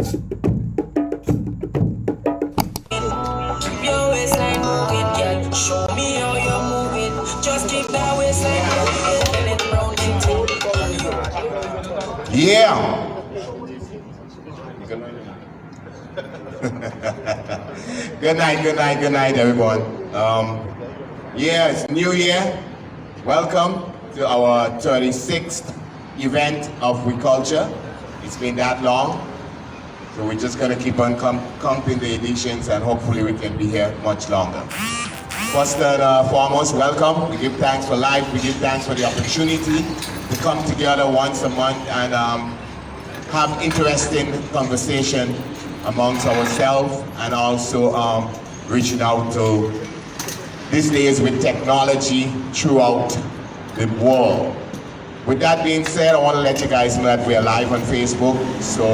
Your waistline moving, girl. Show me how you're moving. Just keep that waistline moving. And round it. Yeah. Good night, everyone. Yeah, it's New Year. Welcome to our 36th event of WeCulture. It's been that long, so we're just gonna keep on counting the editions, and hopefully we can be here much longer. First and foremost, welcome. We give thanks for life. We give thanks for the opportunity to come together once a month and have interesting conversation amongst ourselves, and also reaching out to these days with technology throughout the world. With that being said, I want to let you guys know that we are live on Facebook. So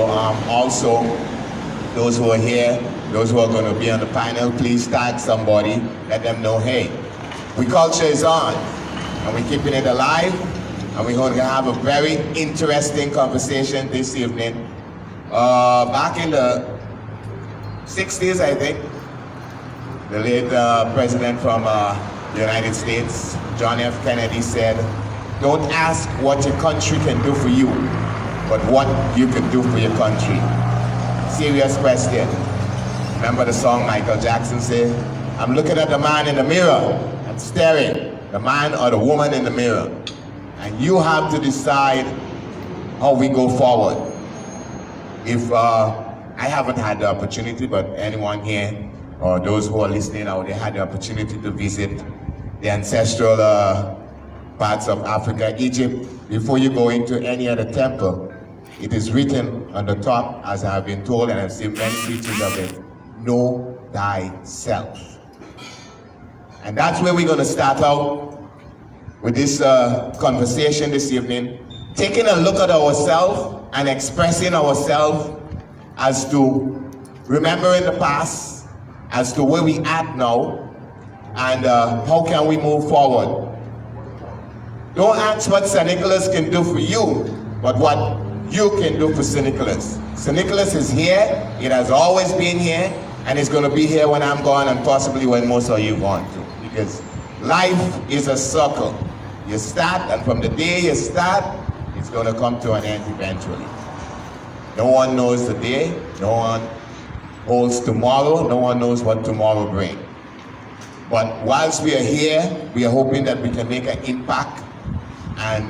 also, those who are here, those who are going to be on the panel, please tag somebody, let them know, hey, WeCulture is on, and we're keeping it alive, and we're going to have a very interesting conversation this evening. Back in the 60s, I think, the late president from the United States, John F. Kennedy, said, don't ask what your country can do for you, but what you can do for your country. Serious question. Remember the song Michael Jackson said, I'm looking at the man in the mirror, I'm staring, the man or the woman in the mirror. And you have to decide how we go forward. If I haven't had the opportunity, but anyone here or those who are listening out there had the opportunity to visit the ancestral parts of Africa, Egypt, before you go into any other temple, it is written on the top, as I have been told, and I've seen many pictures of it, know thyself. And that's where we're going to start out with this conversation this evening, taking a look at ourselves and expressing ourselves as to remembering the past, as to where we at now, and how can we move forward. Don't ask what San Nicolas can do for you, but what you can do for San Nicolas. San Nicolas is here, it has always been here, and it's going to be here when I'm gone, and possibly when most of you want to. Because life is a circle. You start, and from the day you start, it's going to come to an end eventually. No one knows the day, no one holds tomorrow, no one knows what tomorrow brings. But whilst we are here, we are hoping that we can make an impact and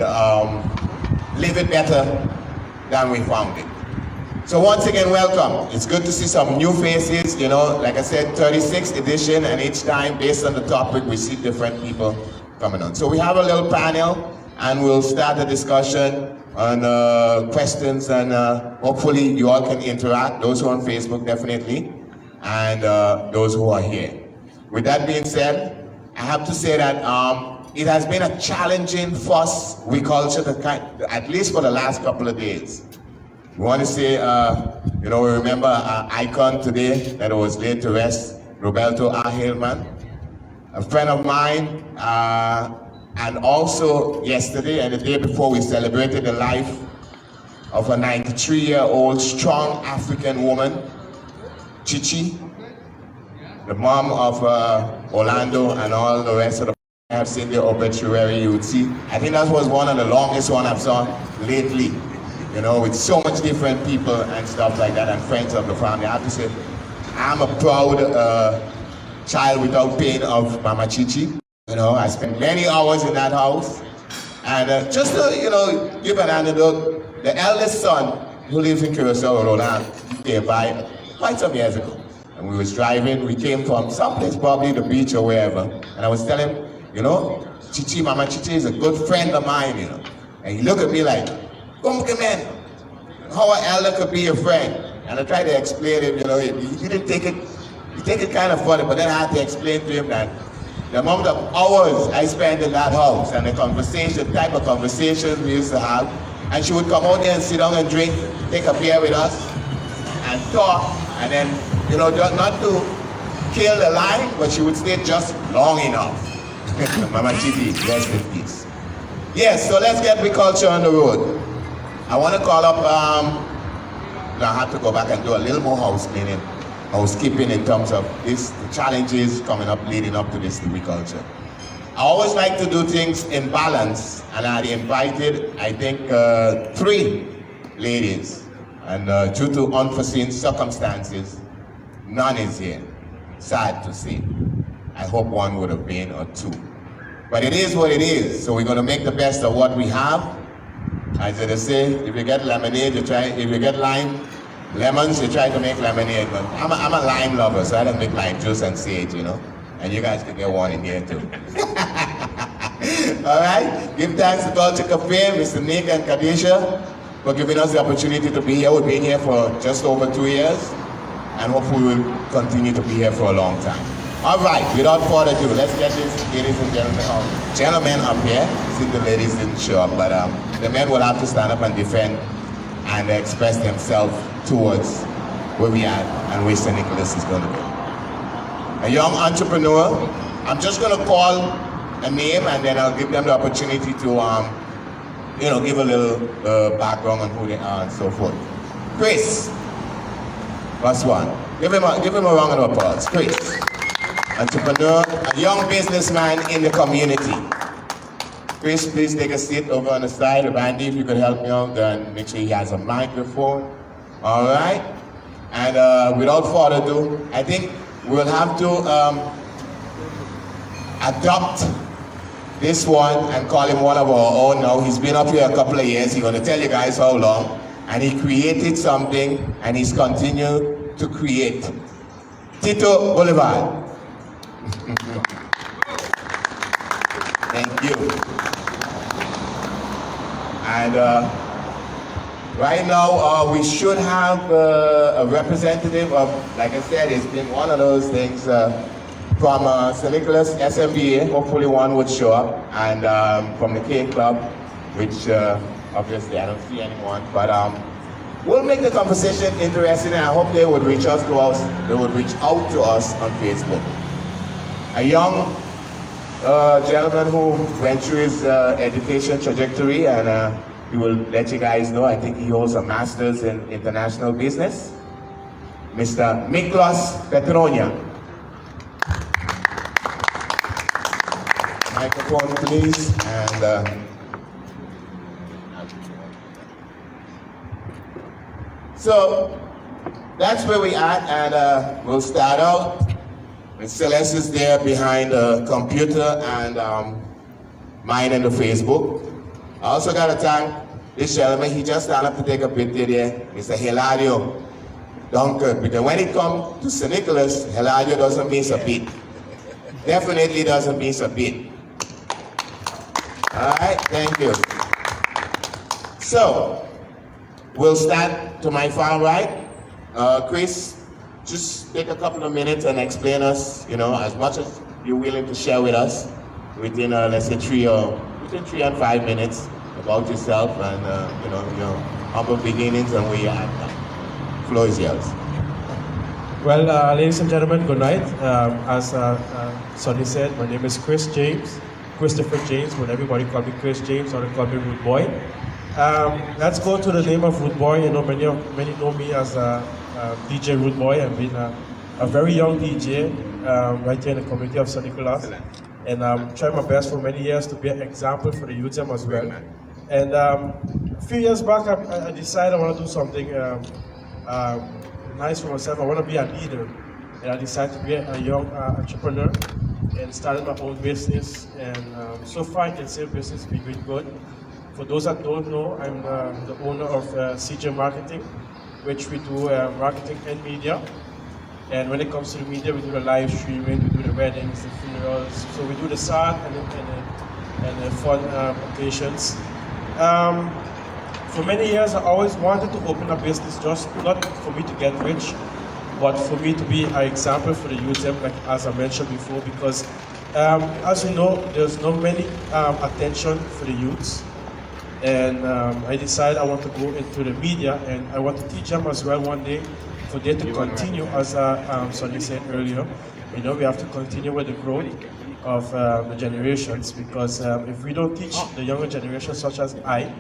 live it better than we found it. So once again, welcome. It's good to see some new faces, you know, like I said, 36th edition, and each time, based on the topic, we see different people coming on. So we have a little panel, and we'll start the discussion on questions, and hopefully you all can interact, those who are on Facebook definitely, and those who are here. With that being said, I have to say that it has been a challenging first WeCulture, at least for the last couple of days. We want to say, you know, we remember our icon today that was laid to rest, Roberto A. Hillman, a friend of mine, and also yesterday and the day before we celebrated the life of a 93-year-old strong African woman, Chichi, the mom of Orlando and all the rest of the I have seen the obituary, you would see. I think that was one of the longest one I've saw lately, you know, with so much different people and stuff like that, and friends of the family. I have to say, I'm a proud child without pain of Mama Chichi. You know, I spent many hours in that house. And just to, you know, give an anecdote, the eldest son, who lives in Curacao, Rhode Island, came by quite some years ago. And we was driving, we came from someplace, probably the beach or wherever. And I was telling him, you know, Chichi, Mama Chichi is a good friend of mine, you know. And he looked at me like, come in, how an elder could be your friend? And I tried to explain to him, you know, he didn't take it, he take it kind of funny, but then I had to explain to him that the amount of hours I spent in that house and the conversation, type of conversations we used to have, and she would come out there and sit down and drink, take a beer with us, and talk, and then, you know, not to kill the line, but she would stay just long enough. Mama Chichi, rest in peace. Yes, so let's get WeCulture on the road. I want to call up I have to go back and do a little more housekeeping in terms of the challenges coming up, leading up to this agriculture. I always like to do things in balance, and I invited, I think, 3 ladies, and due to unforeseen circumstances, none is here. Sad to say. I hope one would have been, or 2. But it is what it is, so we're going to make the best of what we have. As they say, if you get lemonade, you try, if you get lemons, you try to make lemonade. But I'm a lime lover, so I don't make lime juice and sage, you know. And you guys can get one in here too. All right, give thanks to Culture Cafe, Mr. Nick and Kadisha, for giving us the opportunity to be here. We've been here for just over 2 years, and hopefully we'll continue to be here for a long time. All right, without further ado, let's get these ladies and gentlemen up here. See, the ladies didn't show up, but the men will have to stand up and defend and express themselves towards where we are and where San Nicolas is going to be. A young entrepreneur. I'm just going to call a name, and then I'll give them the opportunity to, give a little background on who they are and so forth. Chris, first one. Give him a round of applause. Chris. Entrepreneur, a young businessman in the community. Chris, please take a seat over on the side. Randy, if you could help me out, then make sure he has a microphone. All right? And without further ado, I think we'll have to adopt this one and call him one of our own now. He's been up here a couple of years. He's going to tell you guys how long. And he created something, and he's continued to create. Tito Bolivar. Thank you. And right now we should have a representative of, like I said, it's been one of those things from San Nicolas SNBA. Hopefully one would show up, and from the K Club, which obviously I don't see anyone, but we'll make the conversation interesting, and I hope they would reach out to us. They would reach out to us on Facebook. A young gentleman who went through his education trajectory, and he will let you guys know, I think he holds a master's in international business. Mr. Miklos Petronia. Microphone, please. And so that's where we are, and we'll start out. Celeste is there behind the computer and mine and the Facebook. I also got to thank this gentleman. He just stand up to take a picture there, Mr. Hilario Duncan. Because when it comes to San Nicolas, Hilario doesn't miss a beat. Definitely doesn't miss a beat. All right, thank you. So, we'll start to my far right. Chris, just take a couple of minutes and explain us, as much as you're willing to share with us within, let's say, 3 and 5 minutes about yourself and, your humble beginnings and where you're at now. Floor is yours. Well, ladies and gentlemen, good night. As Sonny said, my name is Christopher James, but everybody call me Chris James, or they call me Rude Boy. Let's go to the name of Rude Boy. Many know me as DJ Rude Boy. I've been a very young DJ right here in the community of San Nicolas, and I'm trying my best for many years to be an example for the youth as well. And a few years back, I decided I want to do something nice for myself. I want to be a leader, and I decided to be a young entrepreneur and started my own business. And so far, I can say business is doing good. For those that don't know, I'm the owner of CJ Marketing, which we do marketing and media. And when it comes to the media, we do the live streaming, we do the weddings, the funerals. So we do the sad and the fun occasions. For many years, I always wanted to open a business, just not for me to get rich, but for me to be an example for the youth, like as I mentioned before, because as you know, there's not many attention for the youths. And I decided I want to go into the media, and I want to teach them as well one day, for them to continue, as Sonny said earlier. We have to continue with the growth of the generations, because if we don't teach the younger generation, such as I,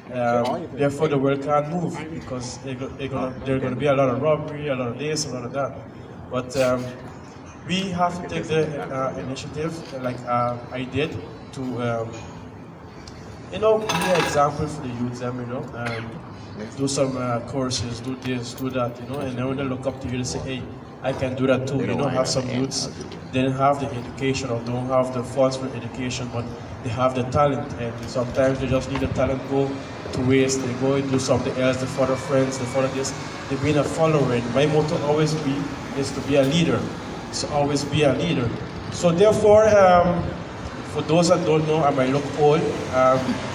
Therefore, the world can't move because there are going to be a lot of robbery, a lot of this, a lot of that. But we have to take the initiative, like I did, to be an example for the youth. Do some courses, do this, do that, and then when they look up to you, they say, hey, I can do that too. Have some youths, they don't have the education or don't have the funds for education, but they have the talent, and sometimes they just need the talent go to waste. They go and do something else, they follow friends, they follow this, they being a follower. And my motto always is to be a leader. So always be a leader. So therefore, for those that don't know, I might look old,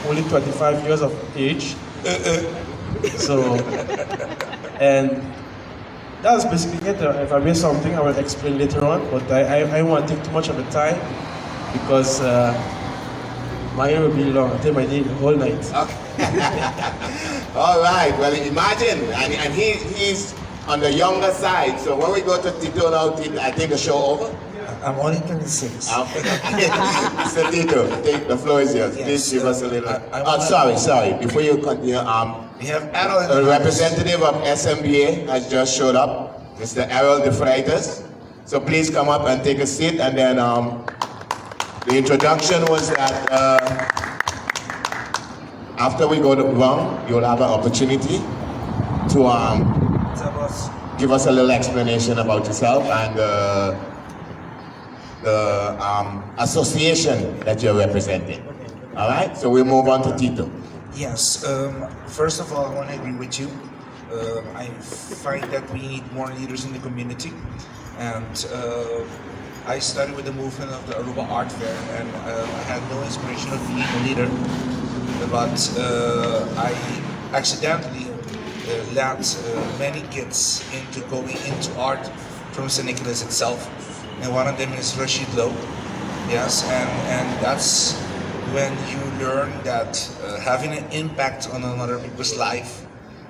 only 25 years of age. So, and that's basically it. If I miss something, I will explain later on, but I won't take too much of the time because mine will be long. I think I need the whole night. Okay. All right, well, imagine, and he's on the younger side, so when we go to Tito now, I think the show over? I'm only 26. So Tito, the floor is yours. Yes, Please give us a little. Sorry. Before you continue, we have Errol a representative of SNBA has just showed up, Mr. Errol de Freitas. So please come up and take a seat. And then the introduction was that after we go to ground, you'll have an opportunity to give us a little explanation about yourself and the association that you're representing. All right, so we'll move on to Tito. Yes, first of all, I want to agree with you. I find that we need more leaders in the community, and I started with the movement of the Aruba Art Fair, and I had no inspiration of being a leader, but I accidentally led many kids into going into art from San Nicolas itself, and one of them is Rashid Lowe. Yes, and that's when you learn that having an impact on another people's life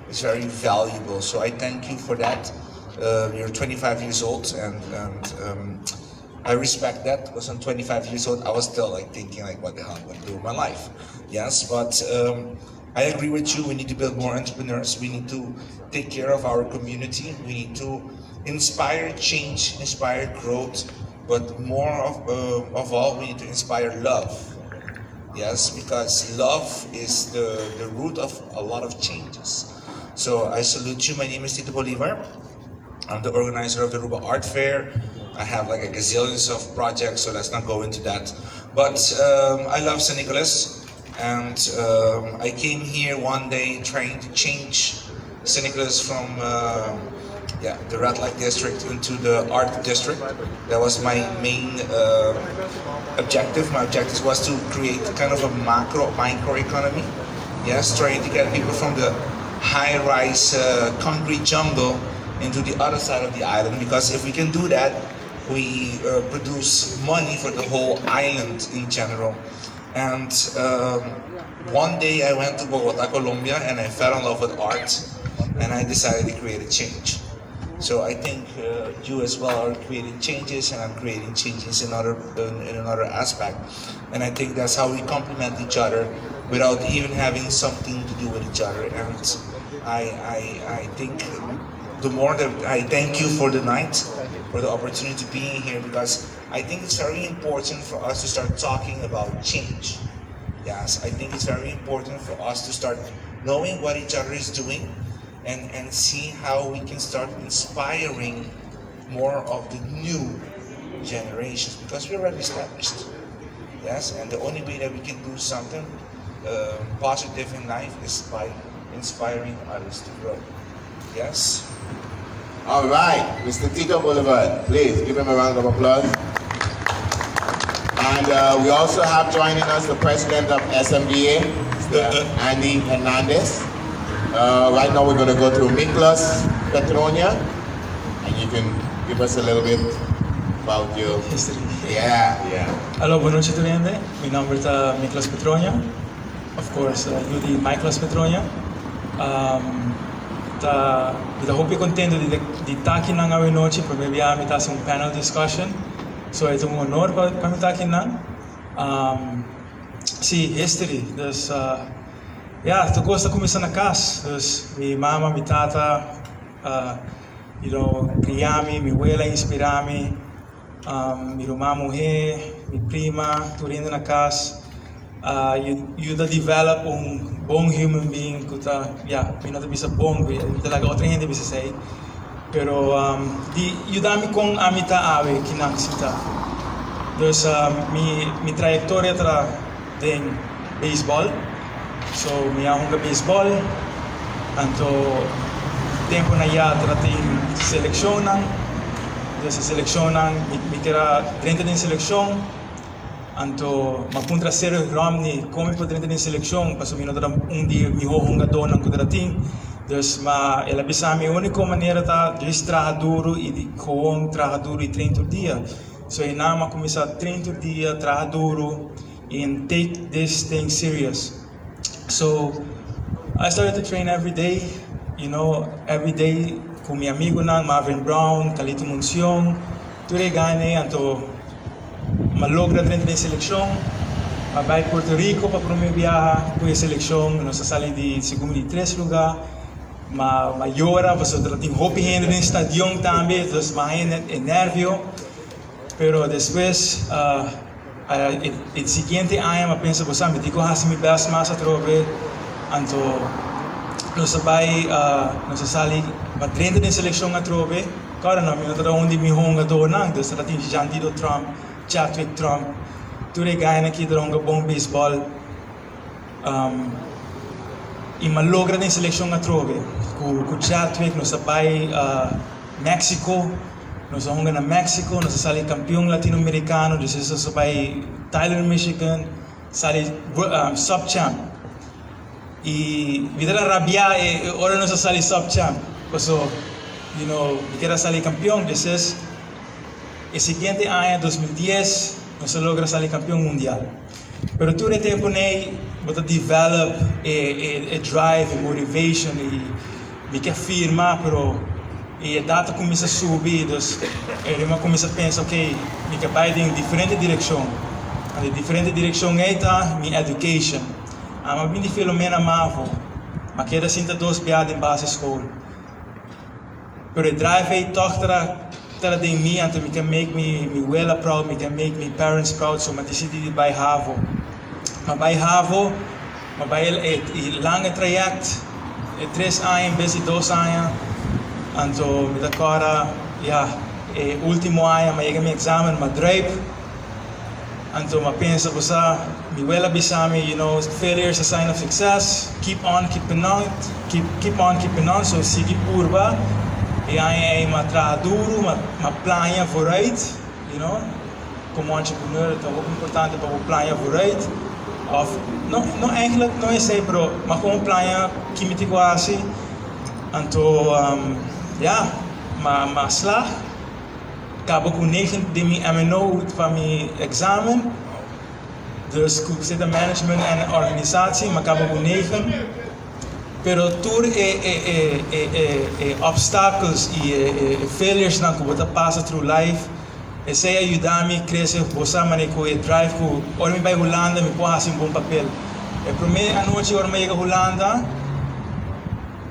is very valuable. So I thank you for that. You're 25 years old, and I respect that, because I'm 25 years old, I was still thinking what the hell I'm going to do with my life. Yes, but I agree with you. We need to build more entrepreneurs. We need to take care of our community. We need to inspire change, inspire growth, but more of all, we need to inspire love. Yes, because love is the root of a lot of changes. So I salute you. My name is Tito Bolivar. I'm the organizer of the Aruba Art Fair. I have a gazillions of projects, so let's not go into that. But I love San Nicolas, and I came here one day trying to change San Nicolas from the red light district into the art district. That was my main objective. My objective was to create kind of a micro economy. Yes, trying to get people from the high-rise concrete jungle into the other side of the island, because if we can do that, we produce money for the whole island in general. And one day I went to Bogota, Colombia, and I fell in love with art, and I decided to create a change. So I think you as well are creating changes, and I'm creating changes in another aspect. And I think that's how we complement each other without even having something to do with each other. And I think the more that I thank you for the night, for the opportunity to be here, because I think it's very important for us to start talking about change. Yes, I think it's very important for us to start knowing what each other is doing, and see how we can start inspiring more of the new generations, because we're already established. Yes, and the only way that we can do something positive in life is by inspiring others to grow. Yes. All right, Mr. Tito Bolivar, please give him a round of applause. And we also have joining us the president of SNBA, Mr. Andres Hernandez. Right now we're going to go through Miklos Petronia, and you can give us a little bit about your history. Yeah. Hallo, boa noite tudo. Mi nome é Miklos Petronia. Of course, eu di Miklos Petronia. Estou muito contente de estar aqui na noite para me fazer um panel discussion. So é honor para me estar aqui na. Sim, history. Dus yeah, tu gosta começar na casa. Dus mi mama, mi tata, you know, criami, mi abuela inspirami, mi irmã mulher, mi prima, tu rindo na casa. You develop bom human being, kuta, yeah, mi não bisa bom, talaga outra gente bisa say. Pero you dami kong amita awe kinaksita. Dus mi trayectoria tra den baseball. So mi ahonga baseball. Anto tempo na ya tra ting seleksyonan. Dus sa seleksyonan mi kira 30 din seleksyon. Anto mapuntra serio Romney como po 30 din seleksyon paso mi nota dia mi hohonga doon ang kudrating. Dus ela bisami a única maneira tá de trabalhar duro e com trabalhar duro e 30 dias. So eu não começar 30 dias trabalhar duro and take this thing serious. So I started to train every day, you know, every day com meu amigo nang Marvin Brown, Calito Muncion, tudo ganhei anto malogra 30 de seleção. Vai Puerto Rico para primeiro viajar com a seleção, nós saímos de segundo e terceiro lugar. Mayora, você tem hopi heen no stadion também, então é nervio. Pero depois, o seguinte ano, eu penso que eu digo que eu best mais a trove, então nós saímos para 30 de seleção a trove. Agora não, eu estou onde me honga dona, então eu tenho Jandido Trump, Chadwick Trump, tudo ganha aqui durante bom beisebol. E malogra na seleção a trove. Com Chadwick, nós vai México, nós vamos na México, nós saímos campeão latino-americano, depois nós vai Tyler, Michigan, saímos sub-champ. E vida da rabia, agora nós saímos sub-champ. So, you know, quero sair campeão, depois, o seguinte ano, 2010, nós logra sair campeão mundial. Pero todo o tempo, você develop a drive, a motivation, e quer firmar, pero a data começa a subir, então começa a pensar, ok, me quer vai em diferente direção. A diferente direção é minha education. Mas bem de Filomena Mavo, mas quero sinta dois piadas em base escola. Pero a drive é toca de mim, então me quer make me well proud, me quer make me parents proud, so me decidi de vai Havo. Mas vai Havo, mas vai lange traject. 3 anos, vez de 2 anos, então me decora, último ano, mas chega meu exame, mas drive, então eu penso, você, me vela bisame, you know, failure is a sign of success, keep on keeping on, so siga curva, e aí uma trabalho duro, uma plania vooruit, you know, como entrepreneur, é muito importante para o plania vooruit. Of, não eigenlijk, não é sei, bro, mas como plania que me digo assim, então, mas slag, acabo com 9 de mi MNO para mi examen, dus ik zit in management en organisatie, maar acabo com 9, pero tur obstáculos e failures na que você passa through life. Esse ajuda-me a crescer, você maneco e drive com, ora me vai Holanda, me põe assim um bom papel. A primeira noite ora me chega Holanda,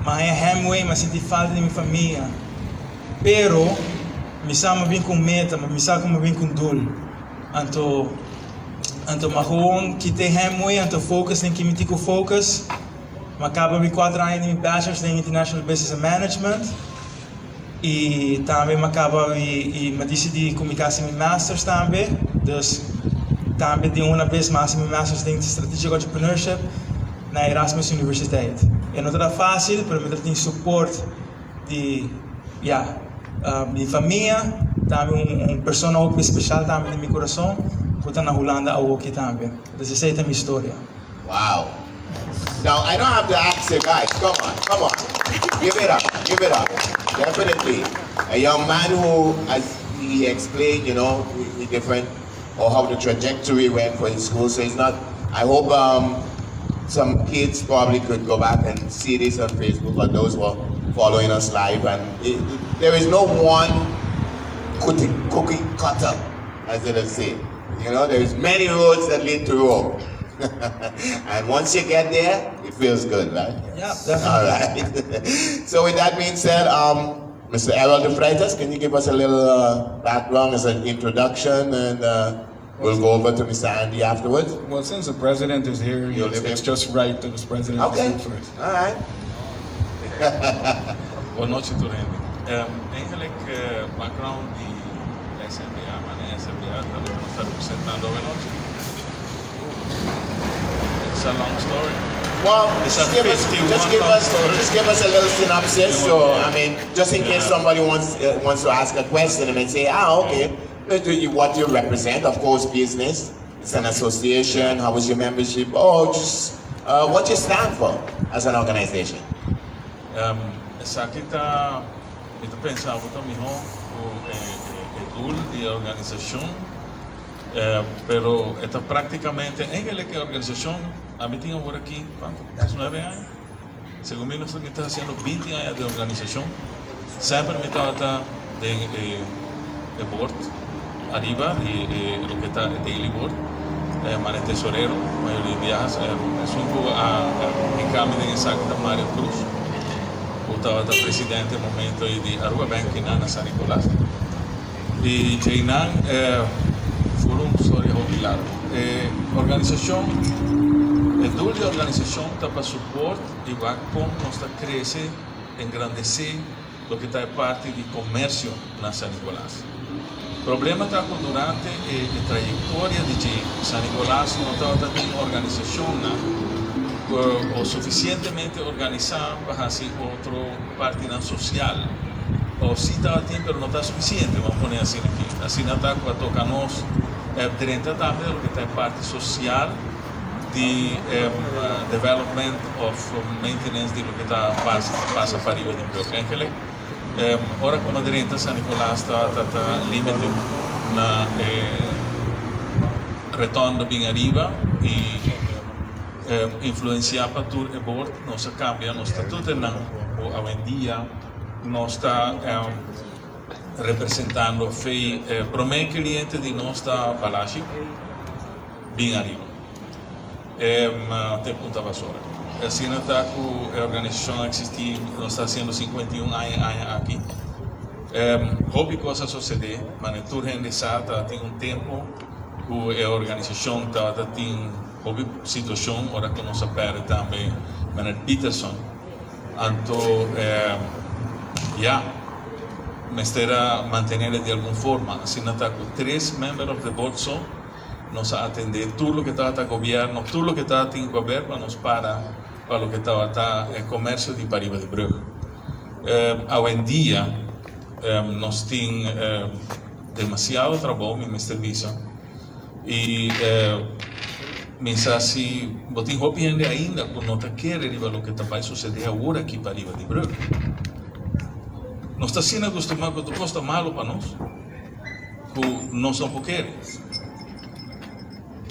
mas é Hemway, mas sinto falta de minha família. Pero, me sabe bem com meta, mas me sabe como bem com dor. Então, mas gewoon que tem Hemway, então focus, tem que me tico focus. Mas acaba me 4 anos de bachelor's em International Business and Management. E também me acaba e me decidi comunicar meu masters também, dus também de uma vez mais meu masters em Strategic Entrepreneurship na Erasmus University. E não era fácil, mas eu tenho suporte de família, também pessoa especial também no meu coração, que está na Holanda ou aqui também. Dus essa é a minha história. Wow. Now, I don't have to ask you guys, come on. Give it up. Definitely. A young man who, as he explained, you know, the different, or how the trajectory went for his school. So it's not, I hope some kids probably could go back and see this on Facebook, or those who are following us live. And there is no one cookie cutter, as they say. You know, there's many roads that lead to Rome. And once you get there, it feels good, right? Yeah, definitely. All right. So with that being said, Mr. Errol de Freitas, can you give us a little background as an introduction, and we'll go over to Mr. Andy afterwards? Well, since the president is here, it's just right that the president Okay. is first. All right. Boa noite, Turendi. Eigenlijk background di SNBA, ma ne SNBA também sta representando a noite. It's a long story. Well, It's just a give us 51 story. just give us a little synopsis. So, I mean, just in case somebody wants to ask a question and say, okay, what do you represent? Of course, business. It's an association. How was your membership? Oh, just what you stand for as an organization. Essa aqui está pensando também o tool de organização, pero esta prácticamente en que organização a mí tengo por aquí, ¿cuánto? 19 años. Según mí, nosotros estamos haciendo 20 años de organización. Siempre me estaba de board, arriba, y lo que está daily board, manes tesorero, mayoría de viajes, es un poco en cambio de exacta Mario Cruz. Estaba presidente en el momento de Aruba Bank en San Nicolas. Y Jainan fue una historia muy larga. Organización, el tool de organización está para soporte y va con nuestra crece, engrandecer lo que está parte de comercio en San Nicolás. El problema está con durante la trayectoria de San Nicolás no estaba teniendo organización o suficientemente organizada para hacer otra parte social. O sí estaba tiempo, pero no está suficiente, vamos a poner así aquí. Así no está para tocarnos dentro también de lo que está en parte social de development of maintenance de lo que está pasa para arriba de Bloco Ángeles. Ahora como dentro San Nicolás está límite na retorno bien arriba y influenciar para todo el board, no se cambia, no está todo hoy en día, no está representando el promedio cliente de nuestra balagem bien arriba. Tem punta vassoura. Assim está com a organização existir, nós está sendo 51 anos aqui. Houve coisas suceder, mas em tudo rendezado tem tempo que a organização tem houve situação, ora que nós perde também, mas Peterson, então mestera mantener de alguma forma, assim está com 3 membros do board só, nos atender tudo o que está no governo, tudo o que está em governo, nos para o que está em comércio de Pariba de Brugge. Hoje em dia, nós temos demasiado trabalho em serviço e se você não entende ainda, por não querer o que vai suceder agora aqui para Pariba de Brugge. Nós estamos sendo acostumados com coisa malo para nós, que não são pouqueiros.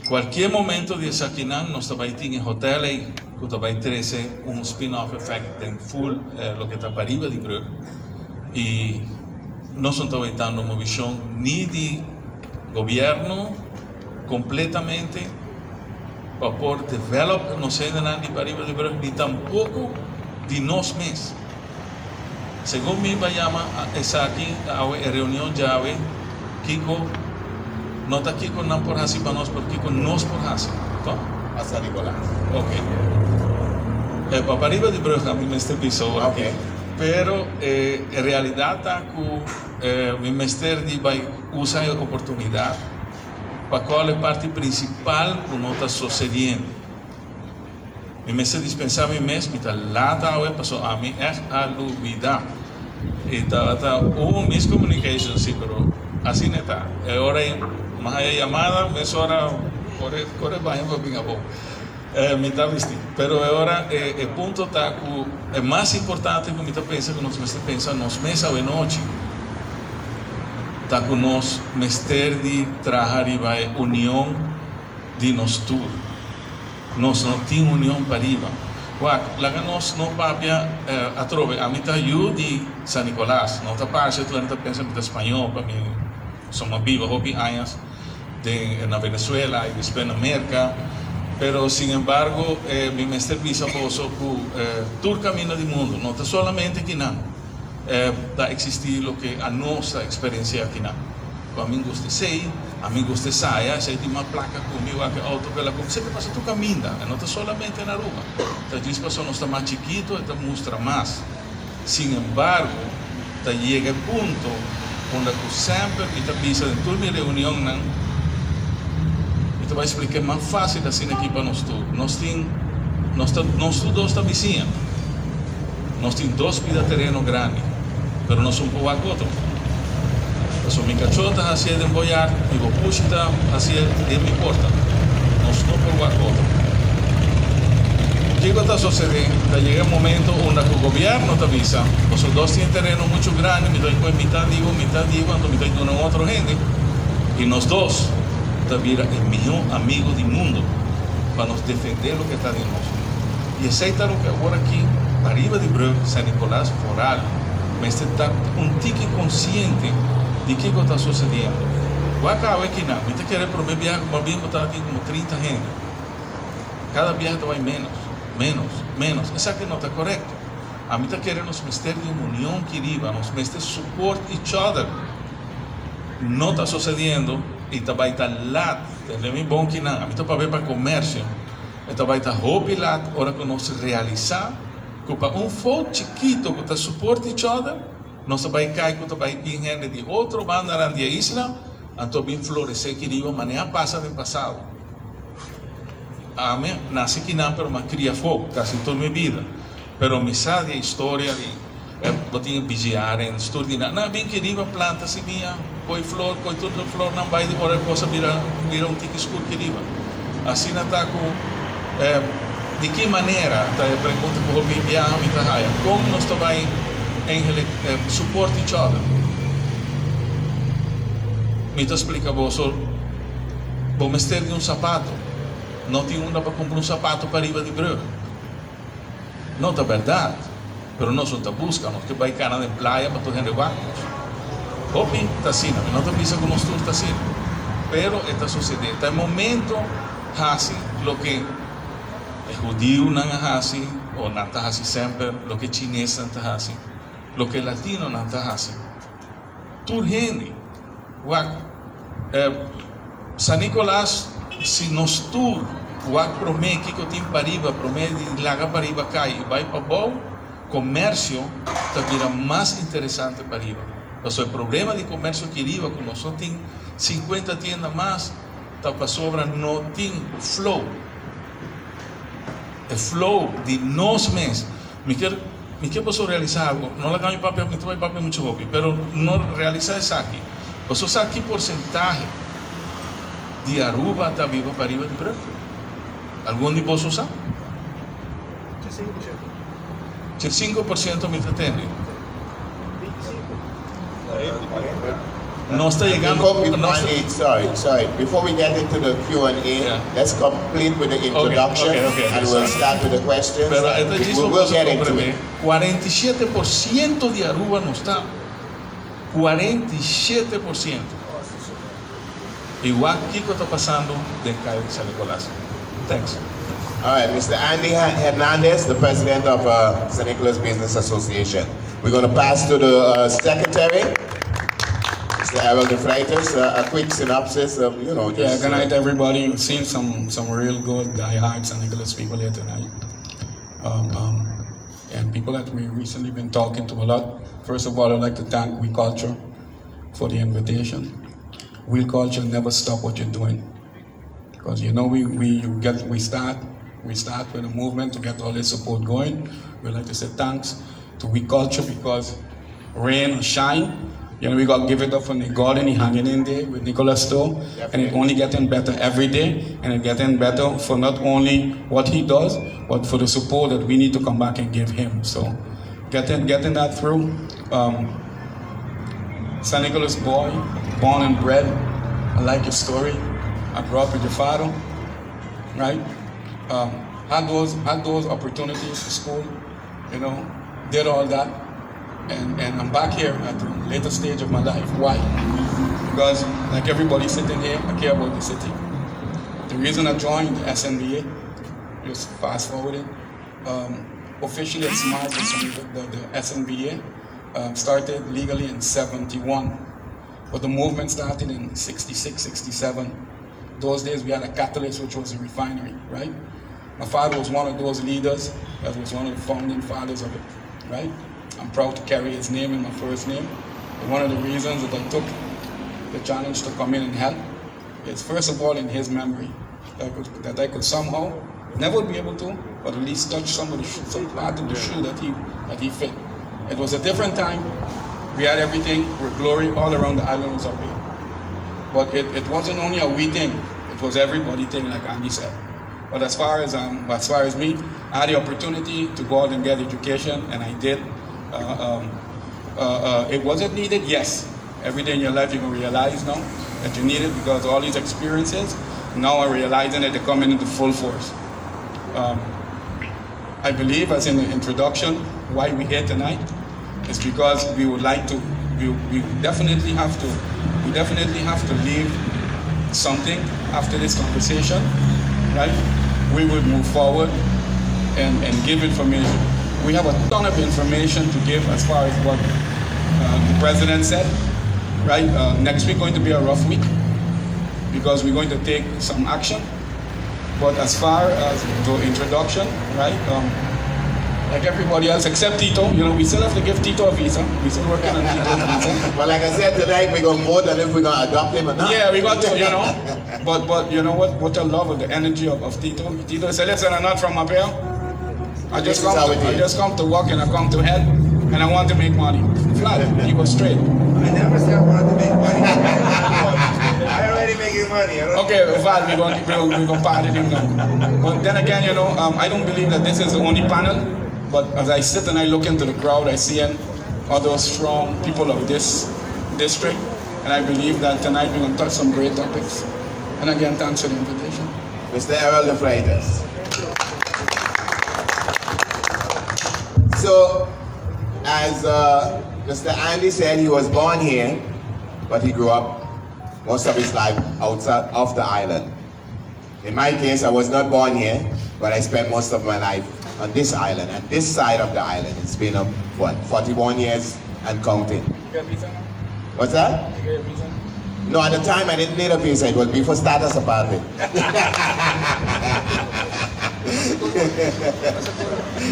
Qualquer momento de saquinan, nós também temos hotel aí, que também traz spin-off effect em full, o que está para Pariba de Brugge. E nós estamos tendo uma visão nem de governo completamente para poder desenvolver não sei nada de Pariba de Brugge, nem tampouco de nós mesmos. Segundo mim, vai chamar essa aqui a reunião de hoje, Kiko. No está aquí con no por así para nosotros, porque con nos por así, ¿no? A San Nicolás. Ok. Para arriba de Brugge a mí me episódio. Ok. Pero en realidad está con mi mester de vai usar a oportunidade para qual é a parte principal que não está sucedendo. Mi mester dispensava mi mesmo, está lá está hoje passou a mim é a lubida. E está miscommunication sim, pero assim não está. É hora mas a llamada es hora corre baixo para pingar bom me está vestindo pero agora o ponto está é mais importante que me está pensando que nós pensamos nos meses ou noite está com nós mester de trabalhar e vai união de nós tudo nós não temos união para riba lá que nós não papia a trove a mim está eu de San Nicolás não está parte tu não está pensando em espanhol para mim somos vivos houve anos na Venezuela e depois na América Pero, sin embargo, mi mestre visa poso todo caminho do mundo, não está solamente aqui não. Está existir o que a nossa experiência aqui não. Com amigos de sei, amigos de saia, sei de uma placa comigo, a auto pela como você passa tu caminho, não está solamente na rua. Então, diz pessoa não está mais chiquito, está mostra mais. Sin embargo, está chega ponto onde tu sempre está visa em toda minha reunião não. Então vai explicar mais fácil assim aqui para nós todos. Nós todos está vizinha. Nós temos 2 pida terreno grande, mas nós somos pouco outro. Então minha cachorra assim de emboiar, e vou puxar assim de me importa. Nós não pouco outro. O que está sucedendo? Chega um momento onde o governo te avisa, os dois têm terreno muito grande, me dão metade digo, então me dão um outro gente, e nós dois te vira o melhor amigo do mundo para nos defender o que está de nós. E aceita o que agora aqui, arriba de Brugge, San Nicolas, foral, mas está tique consciente de que está sucedendo. O acaba aqui não, me quer para mim viajar como bem botar aqui como 30 gente. Cada viagem vai menos. Isso aqui não está correto. A mim está querendo nos mestres de união querida, nos mestres support each other. Não está sucedendo e vai estar lá. É muito bom que não. A mim está para ver para comércio. Então vai estar roupa lá, hora que nós realizar, que para foco chiquito que está support each other, nós vai cair, que vai vir gente de outro banda da isla, então vai florescer querida, maneira passa do passado. Amém? Nasci que não, mas cria fogo, quase toda minha vida. Pero me sabe a história de eu tinha vigiar em estudar. Não, bem querida, planta se vinha, põe flor, põe tudo flor, não vai de hora coisa vira tique escuro querida. Assim não está com de que maneira, tá a pergunta que eu vou enviar a minha raia, como nós vai em support each other. Me explica você, vou mestre de sapato. Não tinha para comprar sapato para ir de Brugge. Não é verdade. Mas nós não buscamos, que vai cana de praia para todos os barcos. Hopi está assim, não está pensando que nós todos está assim. Pero está sucedendo. Está momento, assim, o que o judío não é assim, ou não está assim sempre, o que chinês não está assim, o que latino não está assim. Tudo gente. San Nicolas, se nós tu promete que eu tenho pariba, promete de laga pariba cai e vai para bom comércio, tá vira mais interessante pariba. Mas o problema de comércio querido, que nós só tem 50 tiendas mais, tá para sobra não tem flow. O flow de nós mesmos. Me quer posso realizar algo. Não lá ganho papel, me trabalho papel muito hobby, pero não realizar isso aqui. Você sabe que porcentagem de Aruba está viva para arriba de Brugge? Algum de vocês sabe? 5% me entende. Não está chegando. Sorry. Before we get into the Q&A, let's complete with the introduction, and we'll start with the questions. Pero we'll get into it. 47% de Aruba não está. 47%. Igual que está passando de Caio de San Nicolas. Thanks. All right, Mr. Andres Hernandez, the president of San Nicolas Business Association. We're going to pass to the secretary, Mr. Errol de Freitas. A quick synopsis of, just... Good night, everybody. We've seen some real good, die-hard San Nicolas people here tonight. And people that we recently been talking to a lot. First of all, I'd like to thank We Culture for the invitation. We Culture never stop what you're doing. Because we start with a movement to get all this support going. We'd like to say thanks to We Culture because rain or shine, we got to give it up for the garden, he hanging in there with Nicolas too. And it only getting better every day, and it getting better for not only what he does, but for the support that we need to come back and give him. So getting that through. San Nicolas boy, born and bred. I like your story. I grew up with your father, right? Had those opportunities for school, did all that, and I'm back here at the later stage of my life. Why? Because like everybody sitting here, I care about the city. The reason I joined SNBA, just fast forwarding, officially it's marked the SNBA started legally in 71, but the movement started in 66, 67. Those days we had a catalyst, which was a refinery, right? My father was one of those leaders, that was one of the founding fathers of it, right? I'm proud to carry his name in my first name. And one of the reasons that I took the challenge to come in and help is, first of all, in his memory, that I could somehow, never be able to, but at least touch some part of the shoe that he fit. It was a different time. We had everything, with glory all around the island was up here. But it wasn't only a we thing, it was everybody thing, like Andy said. But as far as me, I had the opportunity to go out and get education, and I did. It wasn't needed, yes. Every day in your life you can realize now that you need it, because all these experiences, now I'm realizing that they're coming into full force. I believe, as in the introduction, why we're here tonight is because we would like to, we definitely have to leave something after this conversation, right? We would move forward and give information. We have a ton of information to give as far as what the president said, right? Next week going to be a rough week because we're going to take some action. But as far as the introduction, right? Like everybody else except Tito, we still have to give Tito a visa. We're still working on Tito's visa. Well, like I said tonight, we're going to vote on if we're going to adopt him or not. Yeah, we got to, But you know what I love of the energy of Tito? Tito said, listen, I'm not from up here. I just come to work and I come to help, and I want to make money. Flat, he was straight. I never said I wanted to make money. I already making money. Okay, Val, we're going to pardon him now. But then again, I don't believe that this is the only panel. But as I sit and I look into the crowd, I see other strong people of this district. And I believe that tonight we're going to touch some great topics. And again, thanks for the invitation. Mr. Errol de Freitas. So, as Mr. Andy said, he was born here, but he grew up most of his life outside of the island. In my case, I was not born here, but I spent most of my life on this island, and this side of the island. It's been, 41 years and counting. You got a visa now? What's that? You got a visa? No, at the time I didn't need a visa. It was before status apartment.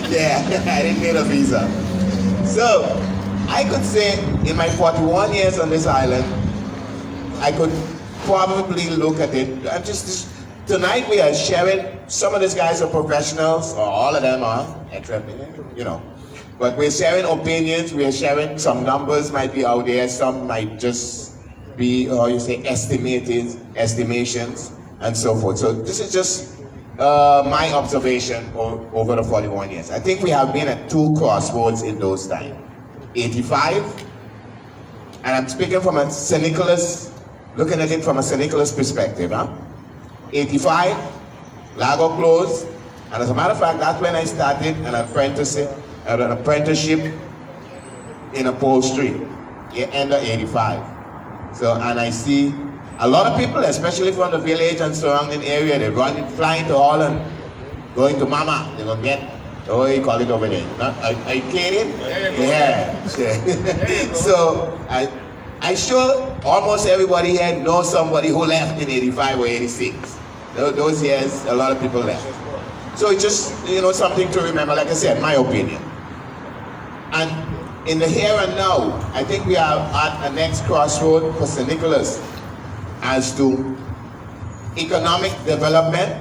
Yeah, I didn't need a visa. So, I could say in my 41 years on this island, I could probably look at it. Tonight we are sharing, some of these guys are professionals, or all of them are, but we're sharing opinions, we're sharing some numbers might be out there, some might just be, estimations, and so forth. So this is just my observation over the 41 years. I think we have been at two crossroads in those times. 85, and I'm speaking from a San Nicolas, looking at it from a San Nicolas perspective, 85, Lago closed, and as a matter of fact, that's when I started an apprenticeship in upholstery, end of 85. So, and I see a lot of people, especially from the village and surrounding area, they're flying to Holland, going to Mama, they're going to get, you call it over there. Are you kidding? Yeah. So, I'm sure almost everybody here knows somebody who left in 85 or 86. Those years, a lot of people left. So it's just, something to remember, like I said, my opinion. And in the here and now, I think we are at a next crossroad for San Nicolas as to economic development,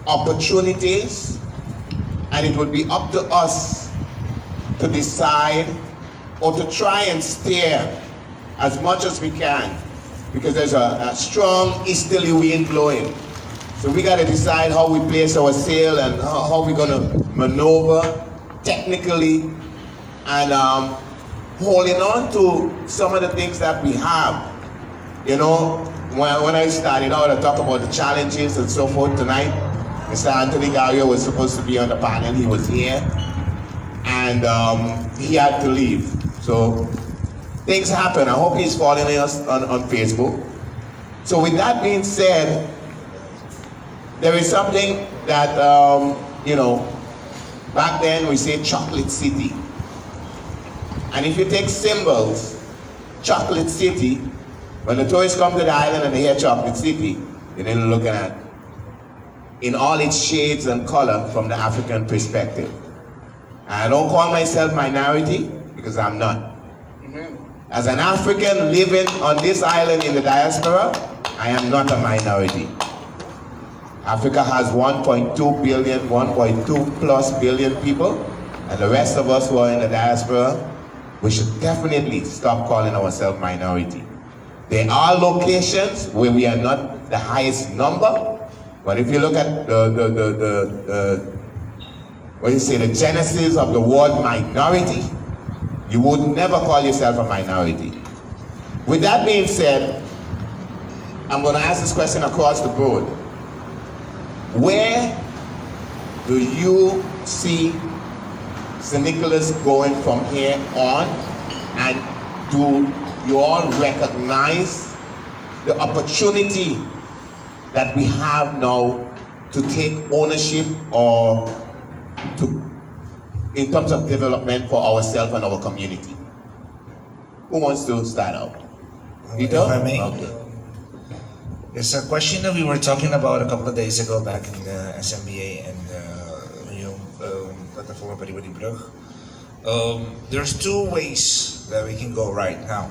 opportunities, and it would be up to us to decide or to try and steer as much as we can, because there's a strong easterly wind blowing. So we got to decide how we place our sail and how we're going to maneuver technically, and holding on to some of the things that we have. When I started out, I talked about the challenges and so forth. Tonight, Mr. Anthony Gario was supposed to be on the panel. He was here, and he had to leave. So things happen. I hope he's following us on Facebook. So with that being said, there is something that, you know, back then we say chocolate city. And if you take symbols, chocolate city, when the tourists come to the island and they hear chocolate city, they're looking at in all its shades and color from the African perspective. I don't call myself minority because I'm not. As an African living on this island in the diaspora, I am not a minority. Africa has 1.2 billion, 1.2 plus billion people, and the rest of us who are in the diaspora, we should definitely stop calling ourselves minority. There are locations where we are not the highest number, but if you look at the genesis of the word minority, you would never call yourself a minority. With that being said, I'm going to ask this question across the board. Where do you see San Nicolas going from here on, and do you all recognize the opportunity that we have now to take ownership or in terms of development for ourselves and our community? Who wants to start out? Tito? If I may. Okay. It's a question that we were talking about a couple of days ago back in the SNBA and Plataforma Pariba de Brug. There's two ways that we can go right now.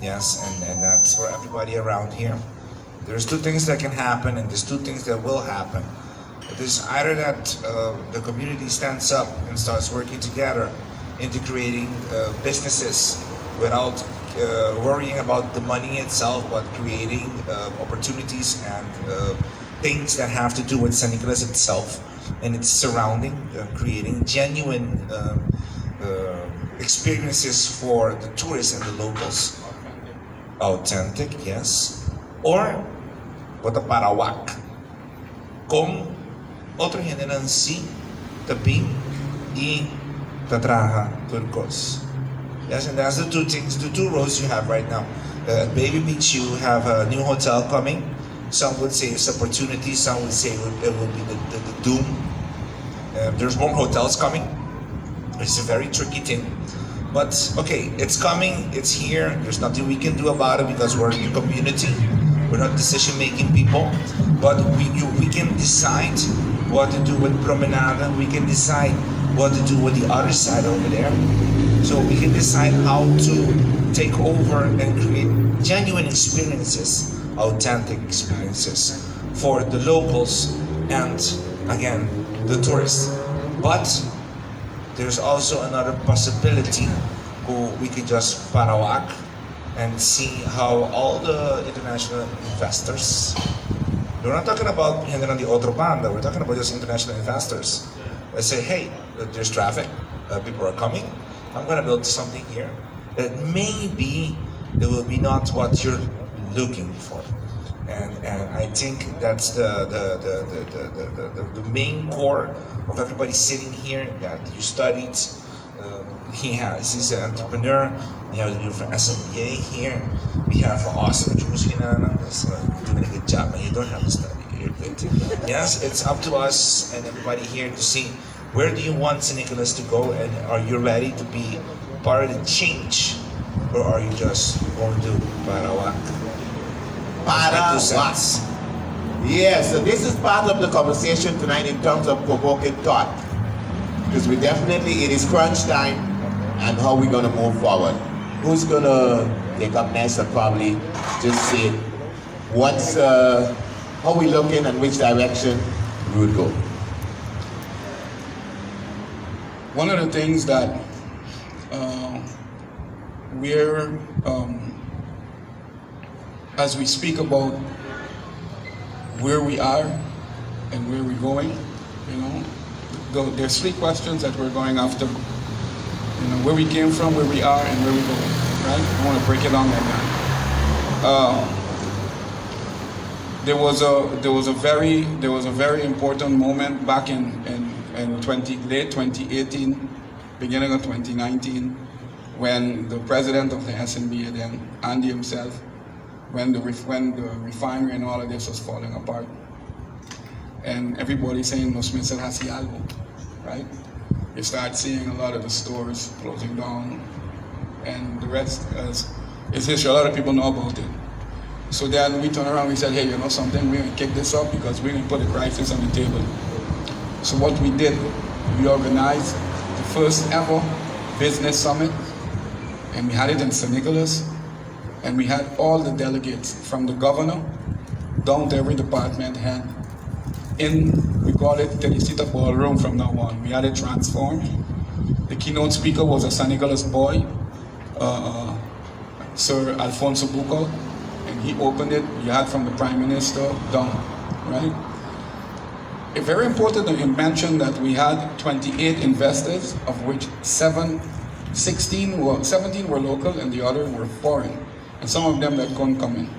Yes, and that's for everybody around here. There's two things that can happen, and there's two things that will happen. It is either that the community stands up and starts working together into creating businesses without worrying about the money itself, but creating opportunities and things that have to do with San Nicolas itself and its surrounding, creating genuine experiences for the tourists and the locals. Authentic, yes. Or what a parawak. Kung otro género en sí, taping y tatraja turcos. Yes, and that's the two things, the two roads you have right now. At Baby Beach, you have a new hotel coming. Some would say it's opportunity, some would say it will be the doom. There's more hotels coming. It's a very tricky thing. But okay, it's coming, it's here. There's nothing we can do about it because we're in a community. We're not decision-making people. But we can decide what to do with Promenada. We can decide what to do with the other side over there. So we can decide how to take over and create genuine experiences, authentic experiences for the locals and, again, the tourists. But there's also another possibility who we can just parawak and see how all the international investors, we're not talking about General de Otro Banda, we're talking about just international investors. They say, hey, there's traffic, people are coming, I'm gonna build something here that maybe it will be not what you're looking for. And I think that's the main core of everybody sitting here that you studied. He's an entrepreneur. We have the dude from SNBA here. We have awesome Jules that's doing a good job, and you don't have to study. You're good. Yes, it's up to us and everybody here to see where do you want San Nicolas to go, and are you ready to be part of the change, or are you just going to parawak? Parawak. Yes, so this is part of the conversation tonight in terms of provoking thought. Because it is crunch time, and how we're going to move forward. Who's going to take up next and probably just say how we looking and which direction we would go? One of the things that as we speak about where we are and where we're going, there's three questions that we're going after. Where we came from, where we are, and where we're going, right? I want to break it down like that. There was a very important moment back in late 2018, beginning of 2019, when the president of the SNBA then, Andy himself, when the refinery and all of this was falling apart. and everybody's saying, no, Smith said, has the album, right? You start seeing a lot of the stores closing down, and the rest is history. A lot of people know about it. So then we turned around, we said, hey, you know something, we're gonna kick this up because we're gonna put the crisis on the table. So what we did, we organized the first ever business summit, and we had it in San Nicolas, and we had all the delegates from the governor down to every department head in, we call it Teresita Ballroom from now on. We had it transformed. The keynote speaker was a San Nicolas boy, Sir Alfonso Bucco, and he opened it. You had from the Prime Minister down, right? It's very important to mention that we had 28 investors, of which 17 were local and the others were foreign, and some of them that couldn't come in.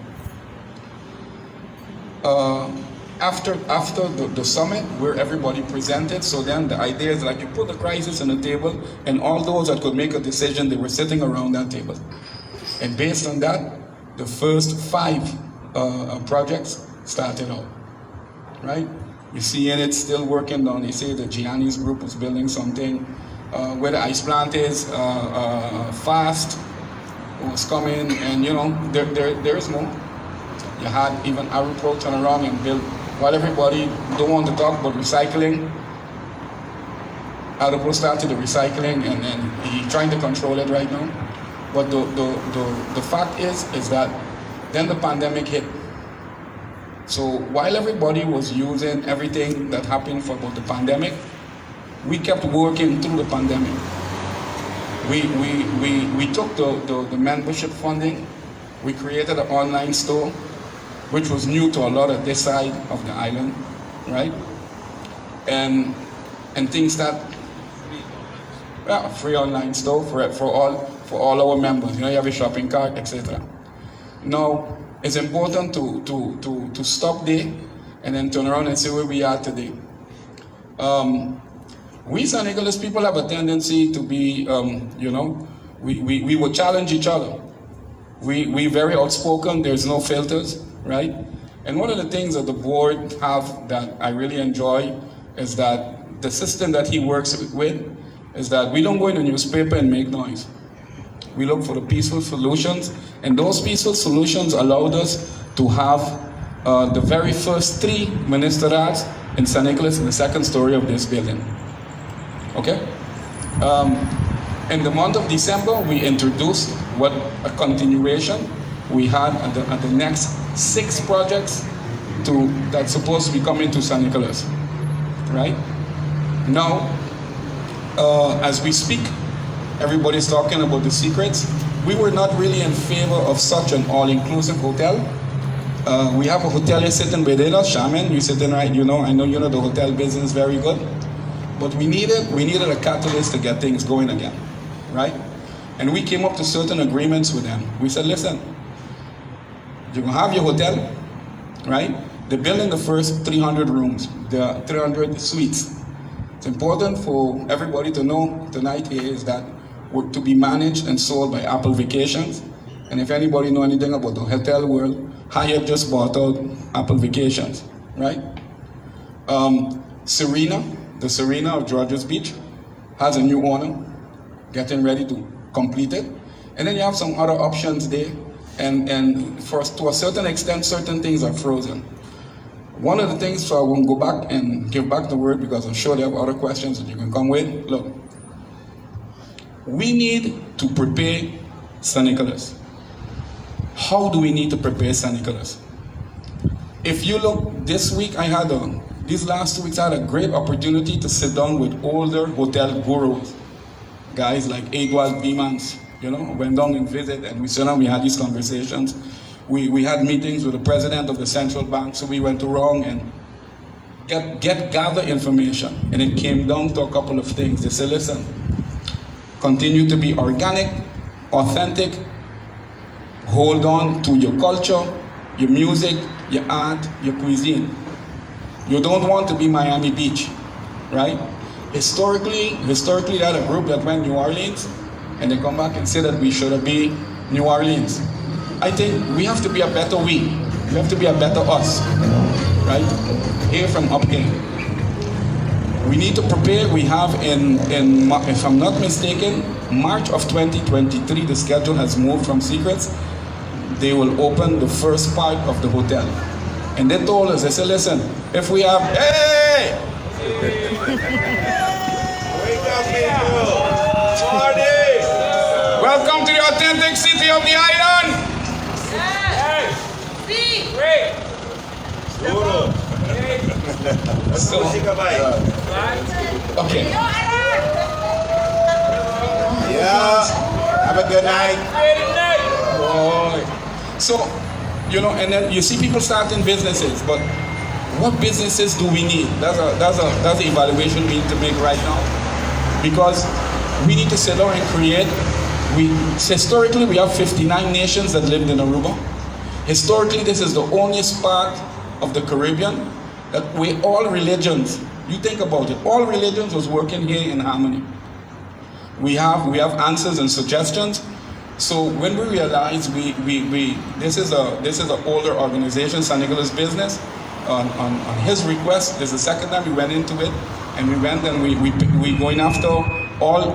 After the summit, where everybody presented, so then the idea is like you put the crisis on the table, and all those that could make a decision, they were sitting around that table. And based on that, the first 5 projects started out, right? You see in it still working on, they say the Gianni's group was building something, where the ice plant is, fast was coming, and you know, there is more. You had even Arupro turn around and build, while everybody don't want to talk about recycling, Arupro started the recycling, and he's trying to control it right now. But the fact is that then the pandemic hit. So while everybody was using everything that happened for about the pandemic, we kept working through the pandemic. We took the membership funding, we created an online store, which was new to a lot of this side of the island, right? And things that, yeah, free online store for all our members. You know, you have a shopping cart, etc. Now, it's important to stop there and then turn around and see where we are today. We San Nicolas people have a tendency to be, you know, we will challenge each other. We very outspoken, there's no filters, right? And one of the things that the board have that I really enjoy is that the system that he works with is that we don't go in the newspaper and make noise. We look for the peaceful solutions, and those peaceful solutions allowed us to have the very first 3 ministerials in San Nicolas in the 2nd story of this building. Okay? In the month of December, we introduced what a continuation we had at the next 6 projects that's supposed to be coming to San Nicolas, right? Now, as we speak, everybody's talking about the secrets. We were not really in favor of such an all-inclusive hotel. We have a hotelier sitting with us, Shaman, you sitting right, you know, I know you know the hotel business very good. But we needed a catalyst to get things going again, right? And we came up to certain agreements with them. We said, listen, you're gonna have your hotel, right? They're building the first 300 rooms, the 300 suites. It's important for everybody to know tonight is that we're to be managed and sold by Apple Vacations. And if anybody know anything about the hotel world, Hyatt just bought out Apple Vacations, right? Serena, the Serena of Georges Beach, has a new owner, getting ready to complete it. And then you have some other options there. And to a certain extent, certain things are frozen. One of the things, so I won't go back and give back the word because I'm sure there are other questions that you can come with. Look, we need to prepare San Nicolas. How do we need to prepare San Nicolas? If you look, this week these last 2 weeks I had a great opportunity to sit down with older hotel gurus, guys like Edward Beemans, you know, went down and visit, and we sat down, we had these conversations. We had meetings with the president of the central bank, so we went around and gather information. And it came down to a couple of things. They said, listen, continue to be organic, authentic, hold on to your culture, your music, your art, your cuisine. You don't want to be Miami Beach, right? Historically, they had a group that went New Orleans, and they come back and say that we should be New Orleans. I think we have to be a better we. We have to be a better us. right? Here from up here. We need to prepare. We have if I'm not mistaken, March of 2023, the schedule has moved from secrets. They will open the first part of the hotel. And they told us, they said, listen, if we have, hey! Wake up, people! Party! Welcome to the authentic city of the island! So, okay. Yeah. Have a good night. So, you know, and then you see people starting businesses, but what businesses do we need? That's the evaluation we need to make right now, because we need to sit down and create. Historically, we have 59 nations that lived in Aruba. Historically, this is the only part of the Caribbean that all religions, you think about it, all religions was working here in harmony. We have answers and suggestions. So when we realize this is an older organization, San Nicolas Business, on his request, this is the second time we went into it, and we went and we going after all